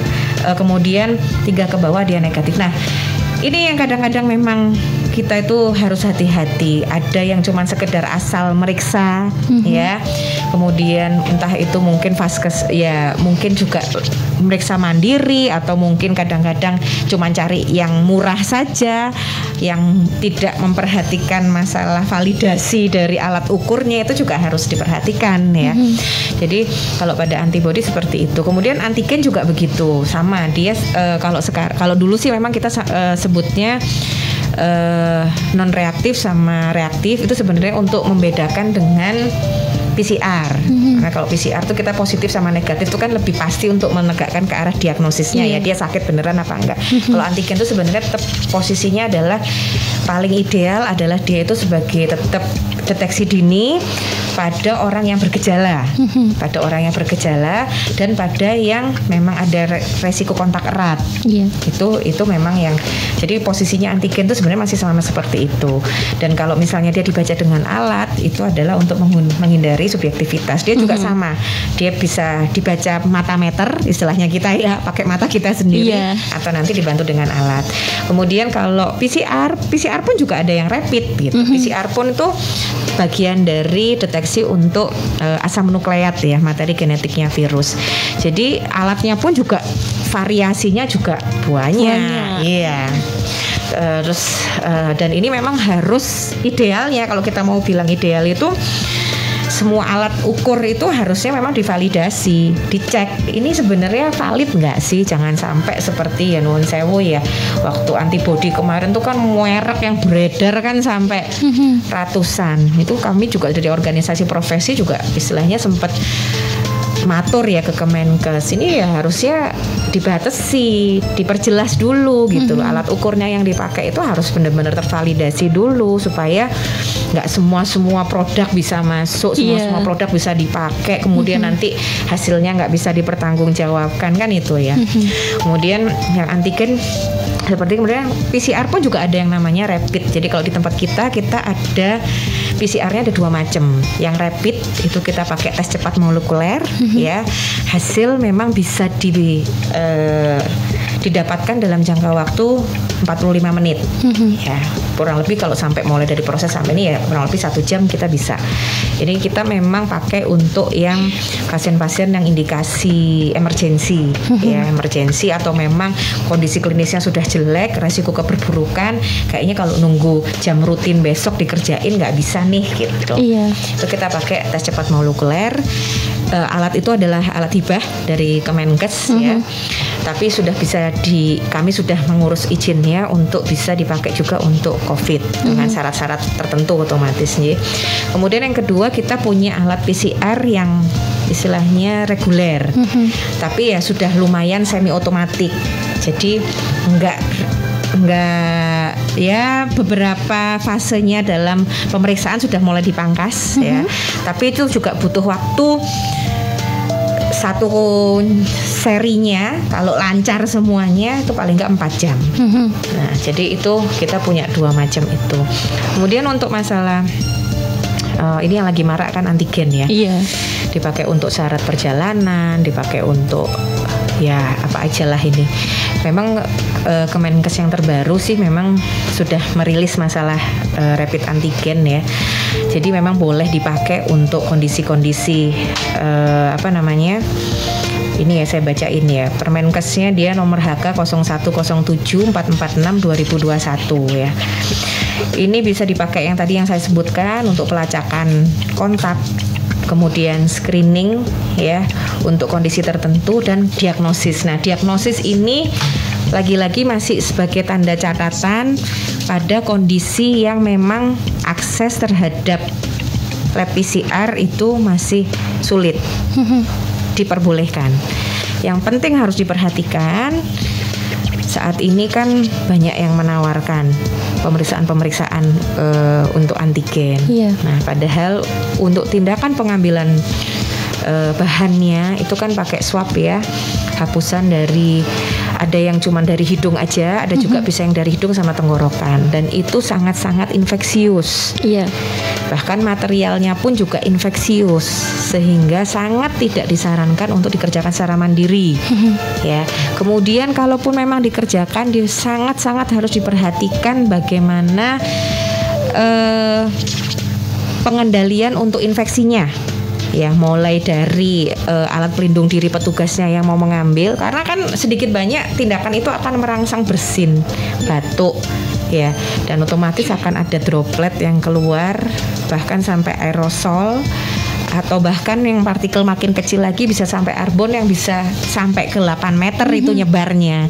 Kemudian 3 ke bawah dia negatif. Nah, ini yang kadang-kadang memang kita itu harus hati-hati. Ada yang cuma sekedar asal meriksa ya. Kemudian entah itu mungkin vaskes ya, mungkin juga meriksa mandiri atau mungkin kadang-kadang cuma cari yang murah saja, yang tidak memperhatikan masalah validasi dari alat ukurnya itu juga harus diperhatikan ya. Jadi kalau pada antibodi seperti itu. Kemudian antigen juga begitu, sama dia kalau dulu sih memang kita sebutnya non reaktif sama reaktif itu sebenarnya untuk membedakan dengan PCR. Karena kalau PCR tuh kita positif sama negatif itu kan lebih pasti untuk menegakkan ke arah diagnosisnya ya, dia sakit beneran apa enggak. Kalau antigen itu sebenarnya tetap posisinya adalah paling ideal adalah dia itu sebagai tetap deteksi dini pada orang yang bergejala, pada orang yang bergejala dan pada yang memang ada resiko kontak erat. Itu memang yang jadi posisinya antigen itu sebenarnya masih sama seperti itu. Dan kalau misalnya dia dibaca dengan alat itu adalah untuk menghindari subjektivitas. Dia juga sama, dia bisa dibaca mata meter istilahnya kita ya, pakai mata kita sendiri atau nanti dibantu dengan alat. Kemudian kalau PCR pun juga ada yang rapid gitu. PCR pun itu bagian dari deteksi untuk asam nukleat ya, materi genetiknya virus. Jadi alatnya pun juga variasinya juga banyak. Iya. Terus dan ini memang harus idealnya, kalau kita mau bilang ideal itu semua alat ukur itu harusnya memang divalidasi, dicek ini sebenarnya valid nggak sih. Jangan sampai seperti ya nuwun sewu ya, waktu antibodi kemarin tuh kan merek yang beredar kan sampai ratusan. Itu kami juga dari organisasi profesi juga istilahnya sempat matur ya ke Kemenkes, ini ya harusnya dibatasi, diperjelas dulu gitu loh. Alat ukurnya yang dipakai itu harus benar-benar tervalidasi dulu supaya nggak semua produk bisa masuk, semua produk bisa dipakai, kemudian nanti hasilnya nggak bisa dipertanggungjawabkan kan itu ya. Kemudian yang antigen seperti kemudian PCR pun juga ada yang namanya rapid. Jadi kalau di tempat kita ada PCR-nya ada 2 macam. Yang rapid itu kita pakai tes cepat molekuler ya. Hasil memang bisa didapatkan dalam jangka waktu 45 menit. Ya, kurang lebih kalau sampai mulai dari proses sampai ini ya kurang lebih 1 jam kita bisa. Ini kita memang pakai untuk yang pasien-pasien yang indikasi emergensi ya, emergensi atau memang kondisi klinisnya sudah jelek, resiko keperburukan, kayaknya kalau nunggu jam rutin besok dikerjain nggak bisa nih gitu. Itu kita pakai tes cepat molekuler. Alat itu adalah alat hibah dari Kemenkes ya. Tapi sudah bisa kami sudah mengurus izinnya untuk bisa dipakai juga untuk COVID dengan syarat-syarat tertentu otomatis ya. Kemudian yang kedua kita punya alat PCR yang istilahnya reguler. Tapi ya sudah lumayan semi otomatik. Jadi enggak ya, beberapa fasenya dalam pemeriksaan sudah mulai dipangkas ya. Tapi itu juga butuh waktu. Satu serinya kalau lancar semuanya itu paling nggak 4 jam. Nah, jadi itu kita punya 2 macam itu. Kemudian untuk masalah Ini yang lagi marak kan antigen ya. Iya. Dipakai untuk syarat perjalanan, dipakai untuk ya apa aja lah ini. Memang Kemenkes yang terbaru sih memang sudah merilis masalah rapid antigen ya. Jadi memang boleh dipakai untuk kondisi-kondisi ini ya saya bacain ya. Permenkesnya dia nomor HK 0107446 2021 ya. Ini bisa dipakai yang tadi yang saya sebutkan untuk pelacakan kontak, kemudian screening ya untuk kondisi tertentu dan diagnosis. Nah, diagnosis ini lagi-lagi masih sebagai tanda catatan pada kondisi yang memang akses terhadap lab PCR itu masih sulit diperbolehkan. Yang penting harus diperhatikan, saat ini kan banyak yang menawarkan pemeriksaan-pemeriksaan untuk antigen. Iya. Nah, padahal untuk tindakan pengambilan bahannya itu kan pakai swab ya, hapusan dari, ada yang cuma dari hidung aja, ada juga bisa yang dari hidung sama tenggorokan, dan itu sangat-sangat infeksius. Iya. Bahkan materialnya pun juga infeksius, sehingga sangat tidak disarankan untuk dikerjakan secara mandiri. Ya. Kemudian kalaupun memang dikerjakan, dia sangat-sangat harus diperhatikan bagaimana pengendalian untuk infeksinya. Ya, mulai dari alat pelindung diri petugasnya yang mau mengambil, karena kan sedikit banyak tindakan itu akan merangsang bersin, batuk, ya, dan otomatis akan ada droplet yang keluar, bahkan sampai aerosol, atau bahkan yang partikel makin kecil lagi bisa sampai airborne yang bisa sampai ke 8 meter itu nyebarnya.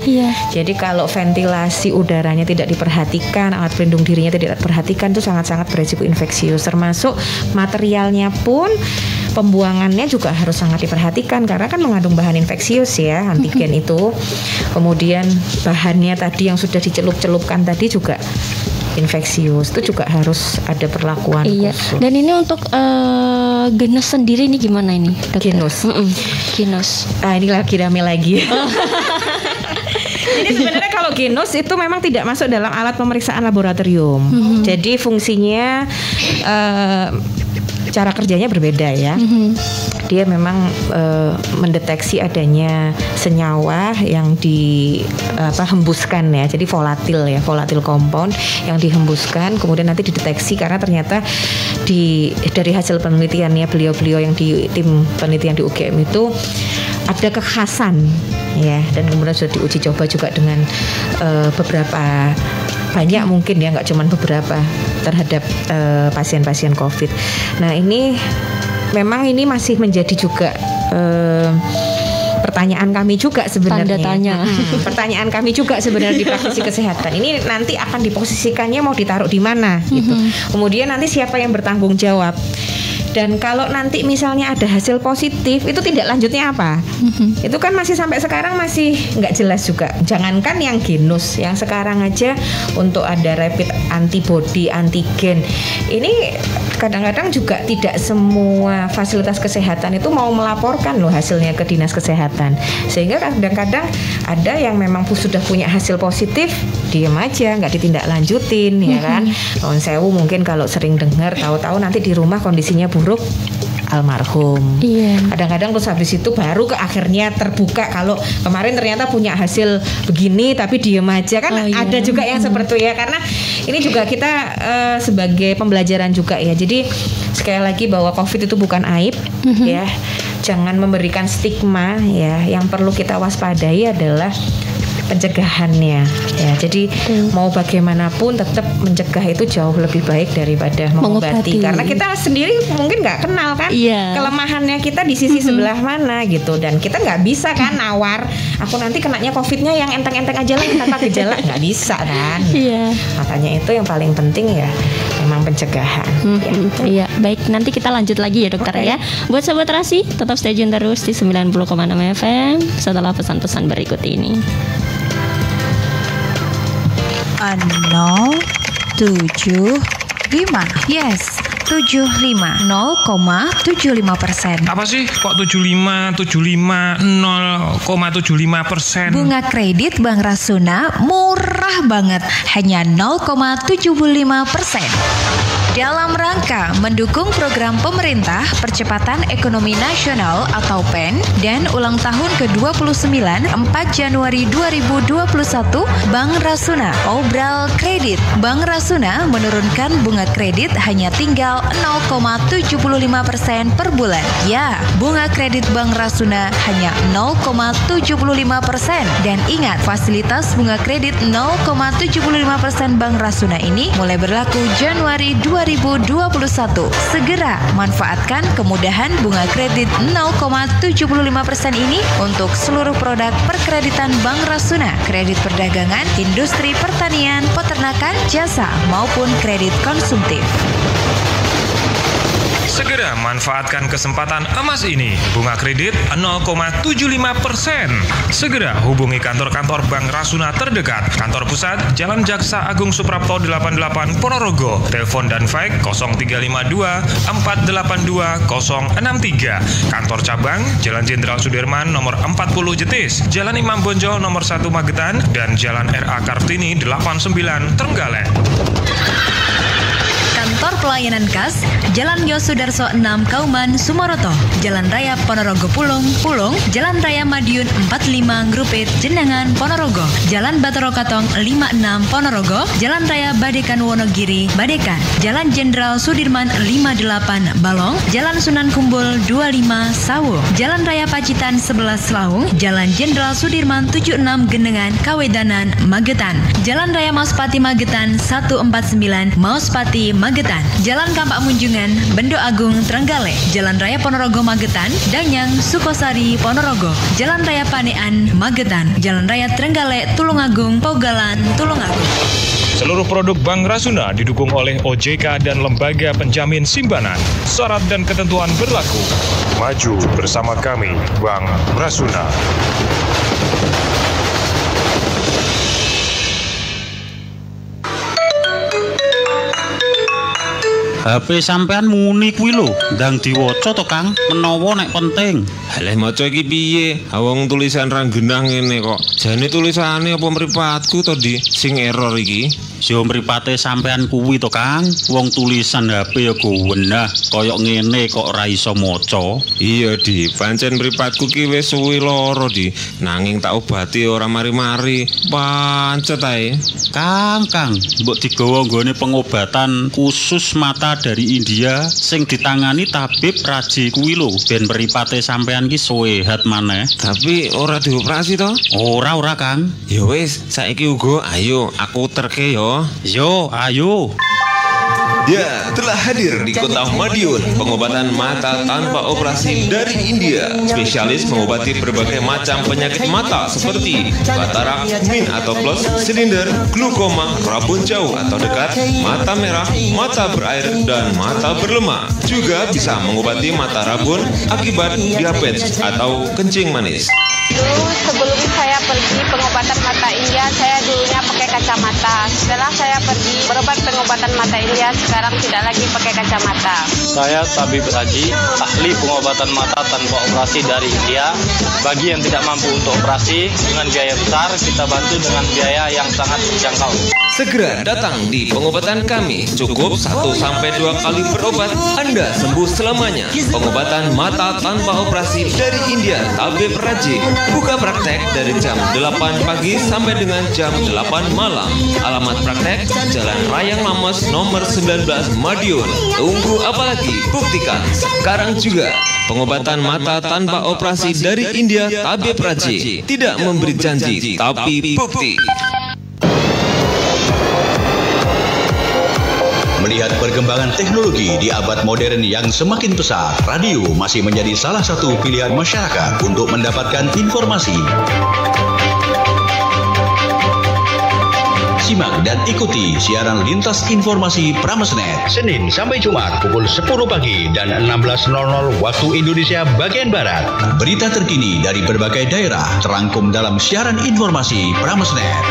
Jadi kalau ventilasi udaranya tidak diperhatikan, alat pelindung dirinya tidak diperhatikan, itu sangat-sangat beresiko infeksius. Termasuk materialnya pun, pembuangannya juga harus sangat diperhatikan karena kan mengandung bahan infeksius ya, antigen itu. Kemudian bahannya tadi yang sudah dicelup-celupkan tadi juga infeksius, itu juga harus ada perlakuan khusus. Dan ini untuk genus sendiri ini gimana ini, dokter? Genus. Ah, ini lagi rame lagi. Jadi sebenarnya kalau genus itu memang tidak masuk dalam alat pemeriksaan laboratorium. Jadi fungsinya cara kerjanya berbeda ya. Dia memang mendeteksi adanya senyawa yang dihembuskan ya. Jadi volatil ya, volatil compound yang dihembuskan, kemudian nanti dideteksi karena ternyata dari hasil penelitiannya beliau-beliau yang di tim penelitian di UGM itu ada kekhasan ya, dan kemudian sudah diuji coba juga dengan beberapa banyak mungkin ya, nggak cuma beberapa terhadap pasien-pasien COVID. Nah, ini memang ini masih menjadi juga pertanyaan kami juga sebenarnya. Tanda tanya. Pertanyaan kami juga sebenarnya di praktisi kesehatan. Ini nanti akan diposisikannya mau ditaruh di mana gitu. Kemudian nanti siapa yang bertanggung jawab? Dan kalau nanti misalnya ada hasil positif, itu tindak lanjutnya apa? Itu kan masih sampai sekarang masih nggak jelas juga. Jangankan yang genus, yang sekarang aja untuk ada rapid antibody, antigen. Ini kadang-kadang juga tidak semua fasilitas kesehatan itu mau melaporkan loh hasilnya ke dinas kesehatan. Sehingga kadang-kadang ada yang memang sudah punya hasil positif, diem aja, nggak ditindaklanjutin, ya kan? Tahun sewu mungkin kalau sering dengar, tahu-tahu nanti di rumah kondisinya buruk, almarhum. Kadang-kadang terus habis itu baru ke akhirnya terbuka kalau kemarin ternyata punya hasil begini tapi diem aja kan. Ada juga yang seperti itu ya, karena ini juga kita sebagai pembelajaran juga ya. Jadi sekali lagi bahwa COVID itu bukan aib ya. Jangan memberikan stigma ya. Yang perlu kita waspadai adalah pencegahannya ya. Jadi mau bagaimanapun tetap mencegah itu jauh lebih baik daripada mengobati. Karena kita sendiri mungkin nggak kenal kan kelemahannya kita di sisi sebelah mana gitu, dan kita nggak bisa kan nawar aku nanti kenanya COVID-nya yang enteng-enteng aja lah tanpa gejala, nggak bisa kan. Makanya itu yang paling penting ya memang pencegahan. Iya, baik, nanti kita lanjut lagi ya dokter ya. Buat Sobat Rasi, tetap stay tune terus di 90,6 FM setelah pesan-pesan berikut ini. 075. Yes, 75. 0,75%. Apa sih kok 75, 0,75%? Bunga kredit Bank Rasuna murah banget, hanya 0,75%. Dalam rangka mendukung program pemerintah Percepatan Ekonomi Nasional atau PEN dan ulang tahun ke-29 4 Januari 2021, Bank Rasuna obral kredit. Bank Rasuna menurunkan bunga kredit hanya tinggal 0,75% per bulan. Ya, bunga kredit Bank Rasuna hanya 0,75%. Dan ingat, fasilitas bunga kredit 0,75% Bank Rasuna ini mulai berlaku Januari 2021. Segera manfaatkan kemudahan bunga kredit 0,75% ini untuk seluruh produk perkreditan Bank Rasuna, kredit perdagangan, industri pertanian, peternakan, jasa maupun kredit konsumtif. Segera manfaatkan kesempatan emas ini. Bunga kredit 0,75%. Segera hubungi kantor-kantor Bank Rasuna terdekat. Kantor pusat Jalan Jaksa Agung Suprapto 88 Ponorogo. Telepon dan fax 0352 482 063. Kantor cabang Jalan Jenderal Sudirman nomor 40 Jetis, Jalan Imam Bonjol nomor 1 Magetan, dan Jalan RA Kartini 89 Trenggalek. Kantor pelayanan kas Jalan Yosudarso 6 Kauman Sumoroto, Jalan Raya Ponorogo Pulung, Jalan Raya Madiun 45 Grupit Jenangan Ponorogo, Jalan Batoro Katong 56 Ponorogo, Jalan Raya Badekan Wonogiri Badekan, Jalan Jenderal Sudirman 58 Balong, Jalan Sunan Kumbul 25 Sawu, Jalan Raya Pacitan 11 Laung, Jalan Jenderal Sudirman 76 Genengan Kawedanan Magetan, Jalan Raya Mauspati Magetan 149 Mauspati Magetan, Jalan Kampak Munjungan, Bendo Agung Trenggalek, Jalan Raya Ponorogo Magetan, Danyang Sukosari Ponorogo, Jalan Raya Panean Magetan, Jalan Raya Trenggalek Tulungagung Pogalan Tulungagung. Seluruh produk Bank Rasuna didukung oleh OJK dan Lembaga Penjamin Simpanan. Syarat dan ketentuan berlaku. Maju bersama kami, Bank Rasuna. HP sampean muni kuwi lho, ndang diwaca to Kang, menawa nek penting. Halah maca iki piye? Wong tulisan ra genah ngene kok. Jane tulisane apa mripatku to, Di? Sing error iki. Yo mripate sampean kuwi to Kang, wong tulisan HP ya gowenah, kaya ngene kok ora iso maca. Iya, Di, pancen mripatku ki wis suwi lara, Di. Nanging tak obati ora mari-mari. Pancet ae. Kang, mbok digawa nggone pengobatan khusus mata dari India sing ditangani tabib Raji kuwi lho, ben mripate sampean ki sehat maneh. Tapi ora dioperasi to? Ora Kang. Ya wis, saiki uga ayo aku terke yo. Yo, ayo. Ya, telah hadir di Kota Madiun pengobatan mata tanpa operasi dari India. Spesialis mengobati berbagai macam penyakit mata seperti katarak, min atau plus, silinder, glukoma, rabun jauh atau dekat, mata merah, mata berair, dan mata berlemak. Juga bisa mengobati mata rabun akibat diabetes atau kencing manis. Dulu sebelum saya pergi pengobatan mata India, saya dulunya pakai kacamata. Setelah saya pergi berobat pengobatan mata India, sekarang tidak lagi pakai kacamata. Saya tabib Raji, ahli pengobatan mata tanpa operasi dari India. Bagi yang tidak mampu untuk operasi dengan biaya besar, kita bantu dengan biaya yang sangat terjangkau. Segera datang di pengobatan kami. Cukup 1-2 kali berobat, Anda sembuh selamanya. Pengobatan mata tanpa operasi dari India, Tabib Raji. Buka praktek dari jam 8 pagi sampai dengan jam 8 malam. Alamat praktek Jalan Rayang Lamos nomor 19 Madiun. Tunggu apa lagi? Buktikan sekarang juga. Pengobatan mata tanpa operasi dari India, Tabib Raji. Tidak memberi janji, tapi bukti. Melihat perkembangan teknologi di abad modern yang semakin pesat, radio masih menjadi salah satu pilihan masyarakat untuk mendapatkan informasi. Simak dan ikuti siaran lintas informasi Pramesnet Senin sampai Jumat pukul 10 pagi dan 16.00 waktu Indonesia bagian Barat. Berita terkini dari berbagai daerah terangkum dalam siaran informasi Pramesnet.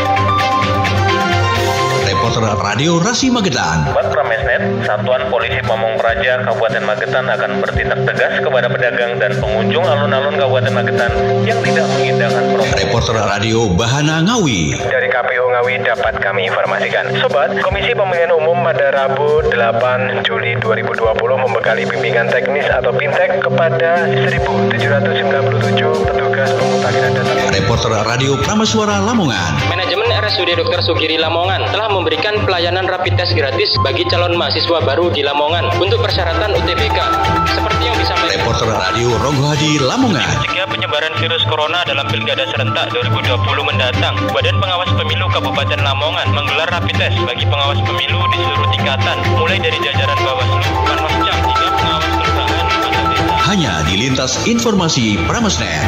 Reporter Radio Rasi Magetan. Sobat Pramesnet, Satuan Polisi Pamong Praja Kabupaten Magetan akan bertindak tegas kepada pedagang dan pengunjung alun-alun Kabupaten Magetan yang tidak mengindahkan protokol. Reporter Radio Bahana Ngawi. Dari KPU Ngawi dapat kami informasikan. Sobat, Komisi Pemilihan Umum pada Rabu 8 Juli 2020 membekali bimbingan teknis atau BIMTEK kepada 1.797 petugas pemutakhiran data. Reporter Radio Prameswara Lamongan. Manajemen RSUD Dr. Sugiri Lamongan telah memberikan pelayanan rapid test gratis bagi calon mahasiswa baru di Lamongan untuk persyaratan UTBK. Seperti yang disampaikan Reporter Radio Rogohadi Lamongan. Mencegah penyebaran virus corona dalam Pilkada serentak 2020 mendatang, Badan Pengawas Pemilu Kabupaten Lamongan menggelar rapid test bagi pengawas pemilu di seluruh tingkatan, mulai dari jajaran Bawaslu, Panwascam hingga pengawas kelurahan atau desa. Hanya di Lintas Informasi Pramesnet.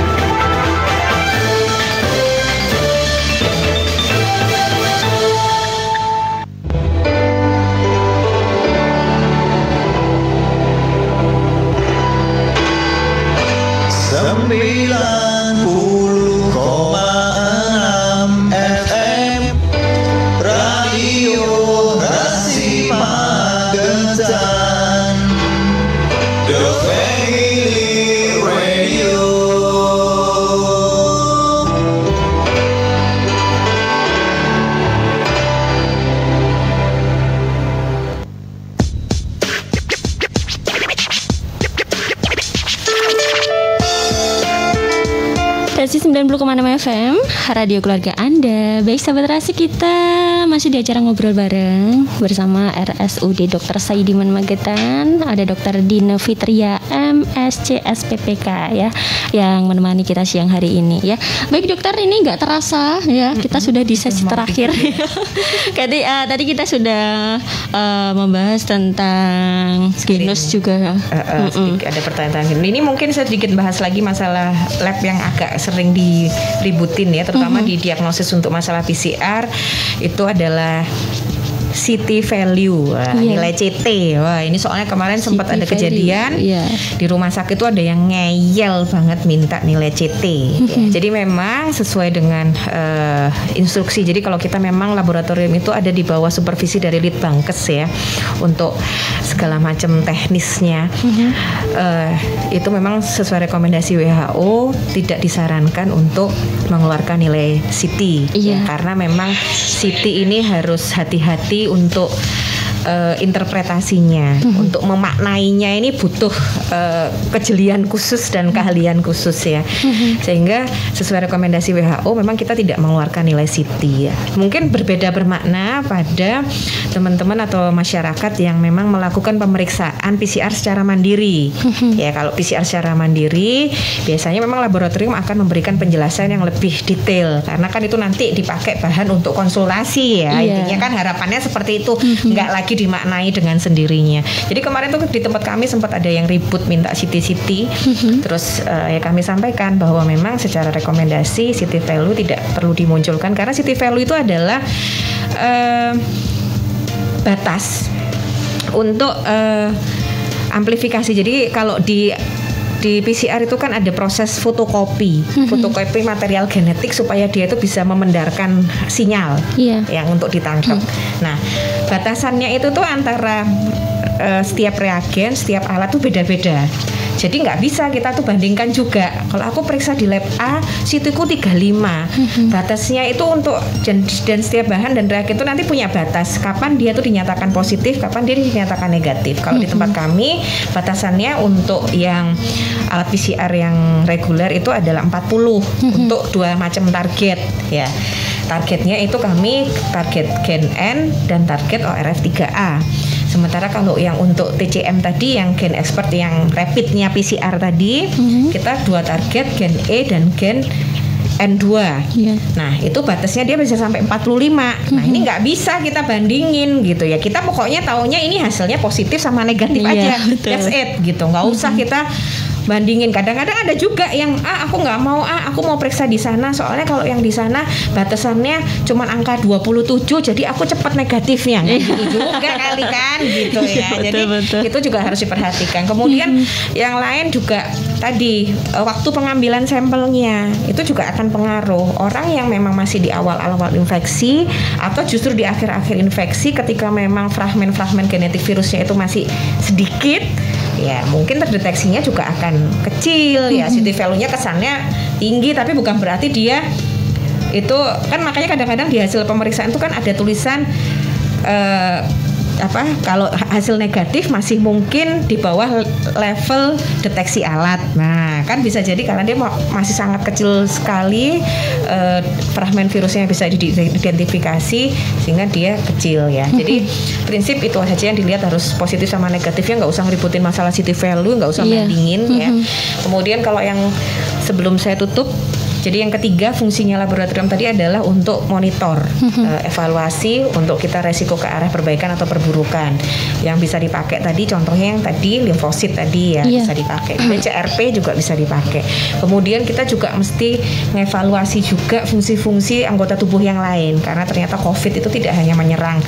Rasi 90,6 FM, radio keluarga Anda. Baik sahabat Rasi, kita masih di acara ngobrol bareng bersama RSUD Dr. Saidiman Magetan. Ada Dr. Dina Fitria MSc SPPK ya, yang menemani kita siang hari ini ya. Baik dokter, ini nggak terasa ya, kita sudah di sesi terakhir. Tadi kita sudah membahas tentang genus juga. Ada pertanyaan. Ini mungkin saya sedikit bahas lagi masalah lab yang agak sering diributin ya, terutama di diagnosis untuk masalah PCR itu adalah CT value, nilai CT. Wah, ini soalnya kemarin sempat ada kejadian di rumah sakit itu ada yang ngeyel banget minta nilai CT. Jadi memang sesuai dengan instruksi. Jadi kalau kita memang laboratorium itu ada di bawah supervisi dari Litbangkes ya, untuk segala macam teknisnya. Itu memang sesuai rekomendasi WHO tidak disarankan untuk mengeluarkan nilai CT karena memang CT ini harus hati-hati untuk interpretasinya, untuk memaknainya ini butuh kejelian khusus dan keahlian khusus ya. Sehingga sesuai rekomendasi WHO memang kita tidak mengeluarkan nilai CT ya. Mungkin berbeda bermakna pada teman-teman atau masyarakat yang memang melakukan pemeriksaan PCR secara mandiri. Ya, kalau PCR secara mandiri biasanya memang laboratorium akan memberikan penjelasan yang lebih detail karena kan itu nanti dipakai bahan untuk konsultasi ya. Intinya kan harapannya seperti itu, nggak lagi dimaknai dengan sendirinya. Jadi kemarin tuh di tempat kami sempat ada yang ribut minta CT. Terus ya kami sampaikan bahwa memang secara rekomendasi CT value tidak perlu dimunculkan karena CT value itu adalah batas untuk amplifikasi. Jadi kalau di PCR itu kan ada proses fotokopi material genetik supaya dia itu bisa memendarkan sinyal yang untuk ditangkap. Nah, batasannya itu tuh antara setiap reagen, setiap alat tuh beda-beda. Jadi nggak bisa kita tuh bandingkan juga. Kalau aku periksa di lab A, CT-ku 35. Batasnya itu untuk dan setiap bahan dan reagen itu nanti punya batas. Kapan dia tuh dinyatakan positif, kapan dia dinyatakan negatif. Kalau di tempat kami batasannya untuk yang alat PCR yang reguler itu adalah 40 untuk dua macam target ya. Targetnya itu kami target gen N dan target ORF3A. Sementara kalau yang untuk TCM tadi yang gen expert yang rapidnya PCR tadi kita dua target gen E dan gen N2. Nah, itu batasnya dia bisa sampai 45. Nah, ini nggak bisa kita bandingin gitu ya. Kita pokoknya taunya ini hasilnya positif sama negatif aja. That's it gitu. Nggak usah kita bandingin. Kadang-kadang ada juga yang aku nggak mau, aku mau periksa di sana, soalnya kalau yang di sana batasannya cuma angka 27, jadi aku cepat negatifnya. Gitu juga kali kan gitu ya. Jadi itu juga harus diperhatikan. Kemudian yang lain juga tadi waktu pengambilan sampelnya itu juga akan pengaruh. Orang yang memang masih di awal-awal infeksi atau justru di akhir-akhir infeksi, ketika memang fragmen-fragmen genetik virusnya itu masih sedikit, ya mungkin terdeteksinya juga akan kecil ya, CT value-nya kesannya tinggi, tapi bukan berarti dia itu kan, makanya kadang-kadang di hasil pemeriksaan itu kan ada tulisan kalau hasil negatif masih mungkin di bawah level deteksi alat. Nah, kan bisa jadi karena dia masih sangat kecil sekali, fragmen virusnya bisa diidentifikasi sehingga dia kecil ya. Jadi prinsip itu saja yang dilihat, harus positif sama negatifnya, nggak usah ngeributin masalah CT value, nggak usah bandingin ya. Kemudian kalau yang sebelum saya tutup, jadi yang ketiga fungsinya laboratorium tadi adalah untuk monitor, evaluasi untuk kita resiko ke arah perbaikan atau perburukan. Yang bisa dipakai tadi contohnya yang tadi limfosit tadi ya, bisa dipakai. CRP juga bisa dipakai. Kemudian kita juga mesti mengevaluasi juga fungsi-fungsi anggota tubuh yang lain, karena ternyata COVID itu tidak hanya menyerang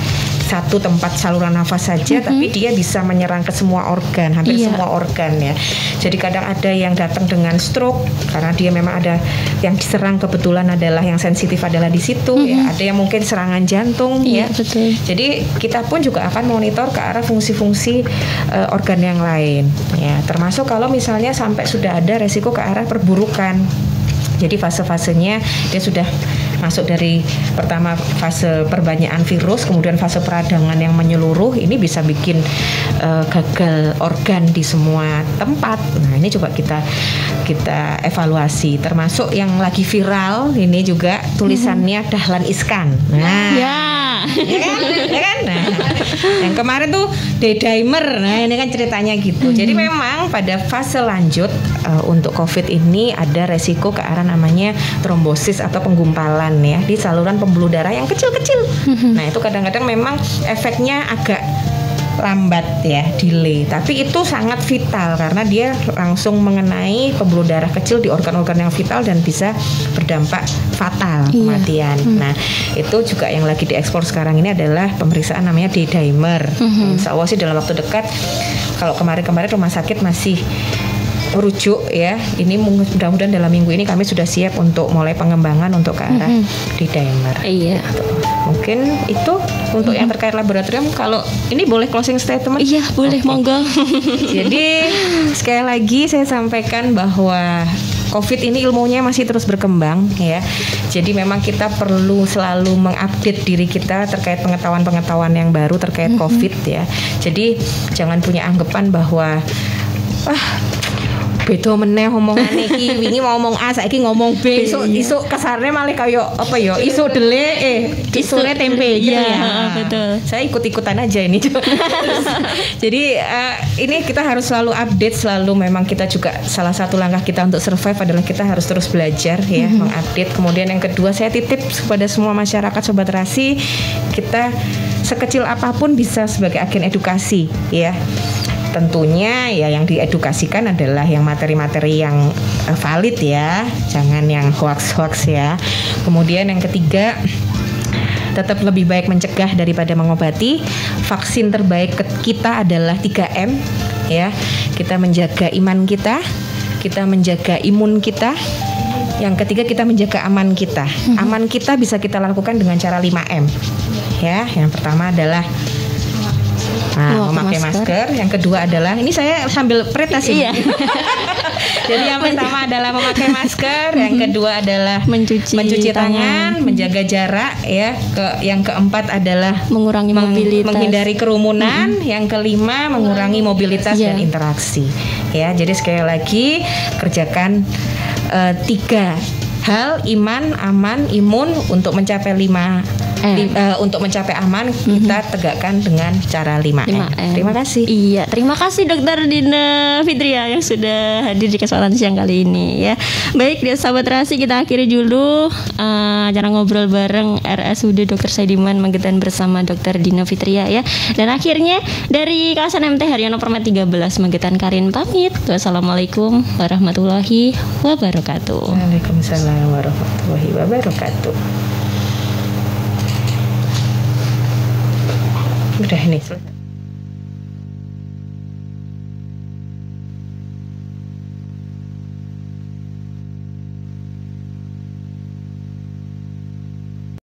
satu tempat saluran nafas saja, tapi dia bisa menyerang ke semua organ, hampir semua organ ya. Jadi kadang ada yang datang dengan stroke karena dia memang ada yang diserang kebetulan adalah yang sensitif adalah di situ ya. Ada yang mungkin serangan jantung ya. Betul. Jadi kita pun juga akan monitor ke arah fungsi-fungsi organ yang lain ya. Termasuk kalau misalnya sampai sudah ada resiko ke arah perburukan. Jadi fase-fasenya dia sudah masuk dari pertama fase perbanyakan virus, kemudian fase peradangan yang menyeluruh, ini bisa bikin gagal organ di semua tempat. Nah, ini coba kita evaluasi. Termasuk yang lagi viral ini juga tulisannya Dahlan Iskan. Nah, ya kan? Nah, yang kemarin tuh D-dimer. Nah, ini kan ceritanya gitu. Jadi memang pada fase lanjut untuk COVID ini ada resiko ke arah namanya trombosis atau penggumpalan ya di saluran pembuluh darah yang kecil-kecil. Nah, itu kadang-kadang memang efeknya agak lambat ya, delay, tapi itu sangat vital karena dia langsung mengenai pembuluh darah kecil di organ-organ yang vital dan bisa berdampak fatal kematian. Nah, itu juga yang lagi diekspor sekarang ini adalah pemeriksaan namanya D-dimer. Insya Allah sih dalam waktu dekat, kalau kemarin-kemarin rumah sakit masih merujuk ya, ini mudah-mudahan dalam minggu ini kami sudah siap untuk mulai pengembangan untuk ke arah D-dimer. Iya. Mungkin itu untuk yang terkait laboratorium. Kalau ini boleh closing statement? Iya, boleh, monggo. Jadi sekali lagi saya sampaikan bahwa COVID ini ilmunya masih terus berkembang ya. Jadi memang kita perlu selalu mengupdate diri kita terkait pengetahuan-pengetahuan yang baru terkait COVID ya. Jadi jangan punya anggapan bahwa beda meneh omongan iki, wingi mau ngomong A saiki ngomong B, isuk kasarnya malah kayak apa ya, isuk dele isuknya tempe gitu ya. Betul. Saya ikut-ikutan aja ini. Jadi ini kita harus selalu update, selalu memang kita juga salah satu langkah kita untuk survive adalah kita harus terus belajar ya, mengupdate. Kemudian yang kedua saya titip kepada semua masyarakat Sobat Rasi, kita sekecil apapun bisa sebagai agen edukasi ya. Tentunya ya yang diedukasikan adalah yang materi-materi yang valid ya, jangan yang hoax-hoax ya. Kemudian yang ketiga, tetap lebih baik mencegah daripada mengobati. Vaksin terbaik kita adalah 3M ya. Kita menjaga iman kita menjaga imun kita. Yang ketiga, kita menjaga aman kita. Aman kita bisa kita lakukan dengan cara 5M ya. Yang pertama adalah memakai masker. Yang kedua adalah, ini saya sambil presentasi. Iya. Jadi yang pertama adalah memakai masker, yang kedua adalah mencuci tangan, menjaga jarak ya. Yang keempat adalah mengurangi mobilitas, menghindari kerumunan. Yang kelima, mengurangi mobilitas dan interaksi. Ya, jadi sekali lagi kerjakan 3 hal: iman, aman, imun untuk mencapai 5 Untuk mencapai aman kita tegakkan dengan cara 5M. Terima kasih. Iya, terima kasih Dokter Dina Fitria yang sudah hadir di kesempatan siang kali ini ya. Baik, ya sahabat Terasi, kita akhiri dulu acara ngobrol bareng RSUD Dr. Saidiman Magetan bersama Dokter Dina Fitria ya. Dan akhirnya dari kawasan MT Haryono Permai 13 Magetan Karin pamit. Wassalamualaikum warahmatullahi wabarakatuh. Waalaikumsalam warahmatullahi wabarakatuh. Udah ini selesai.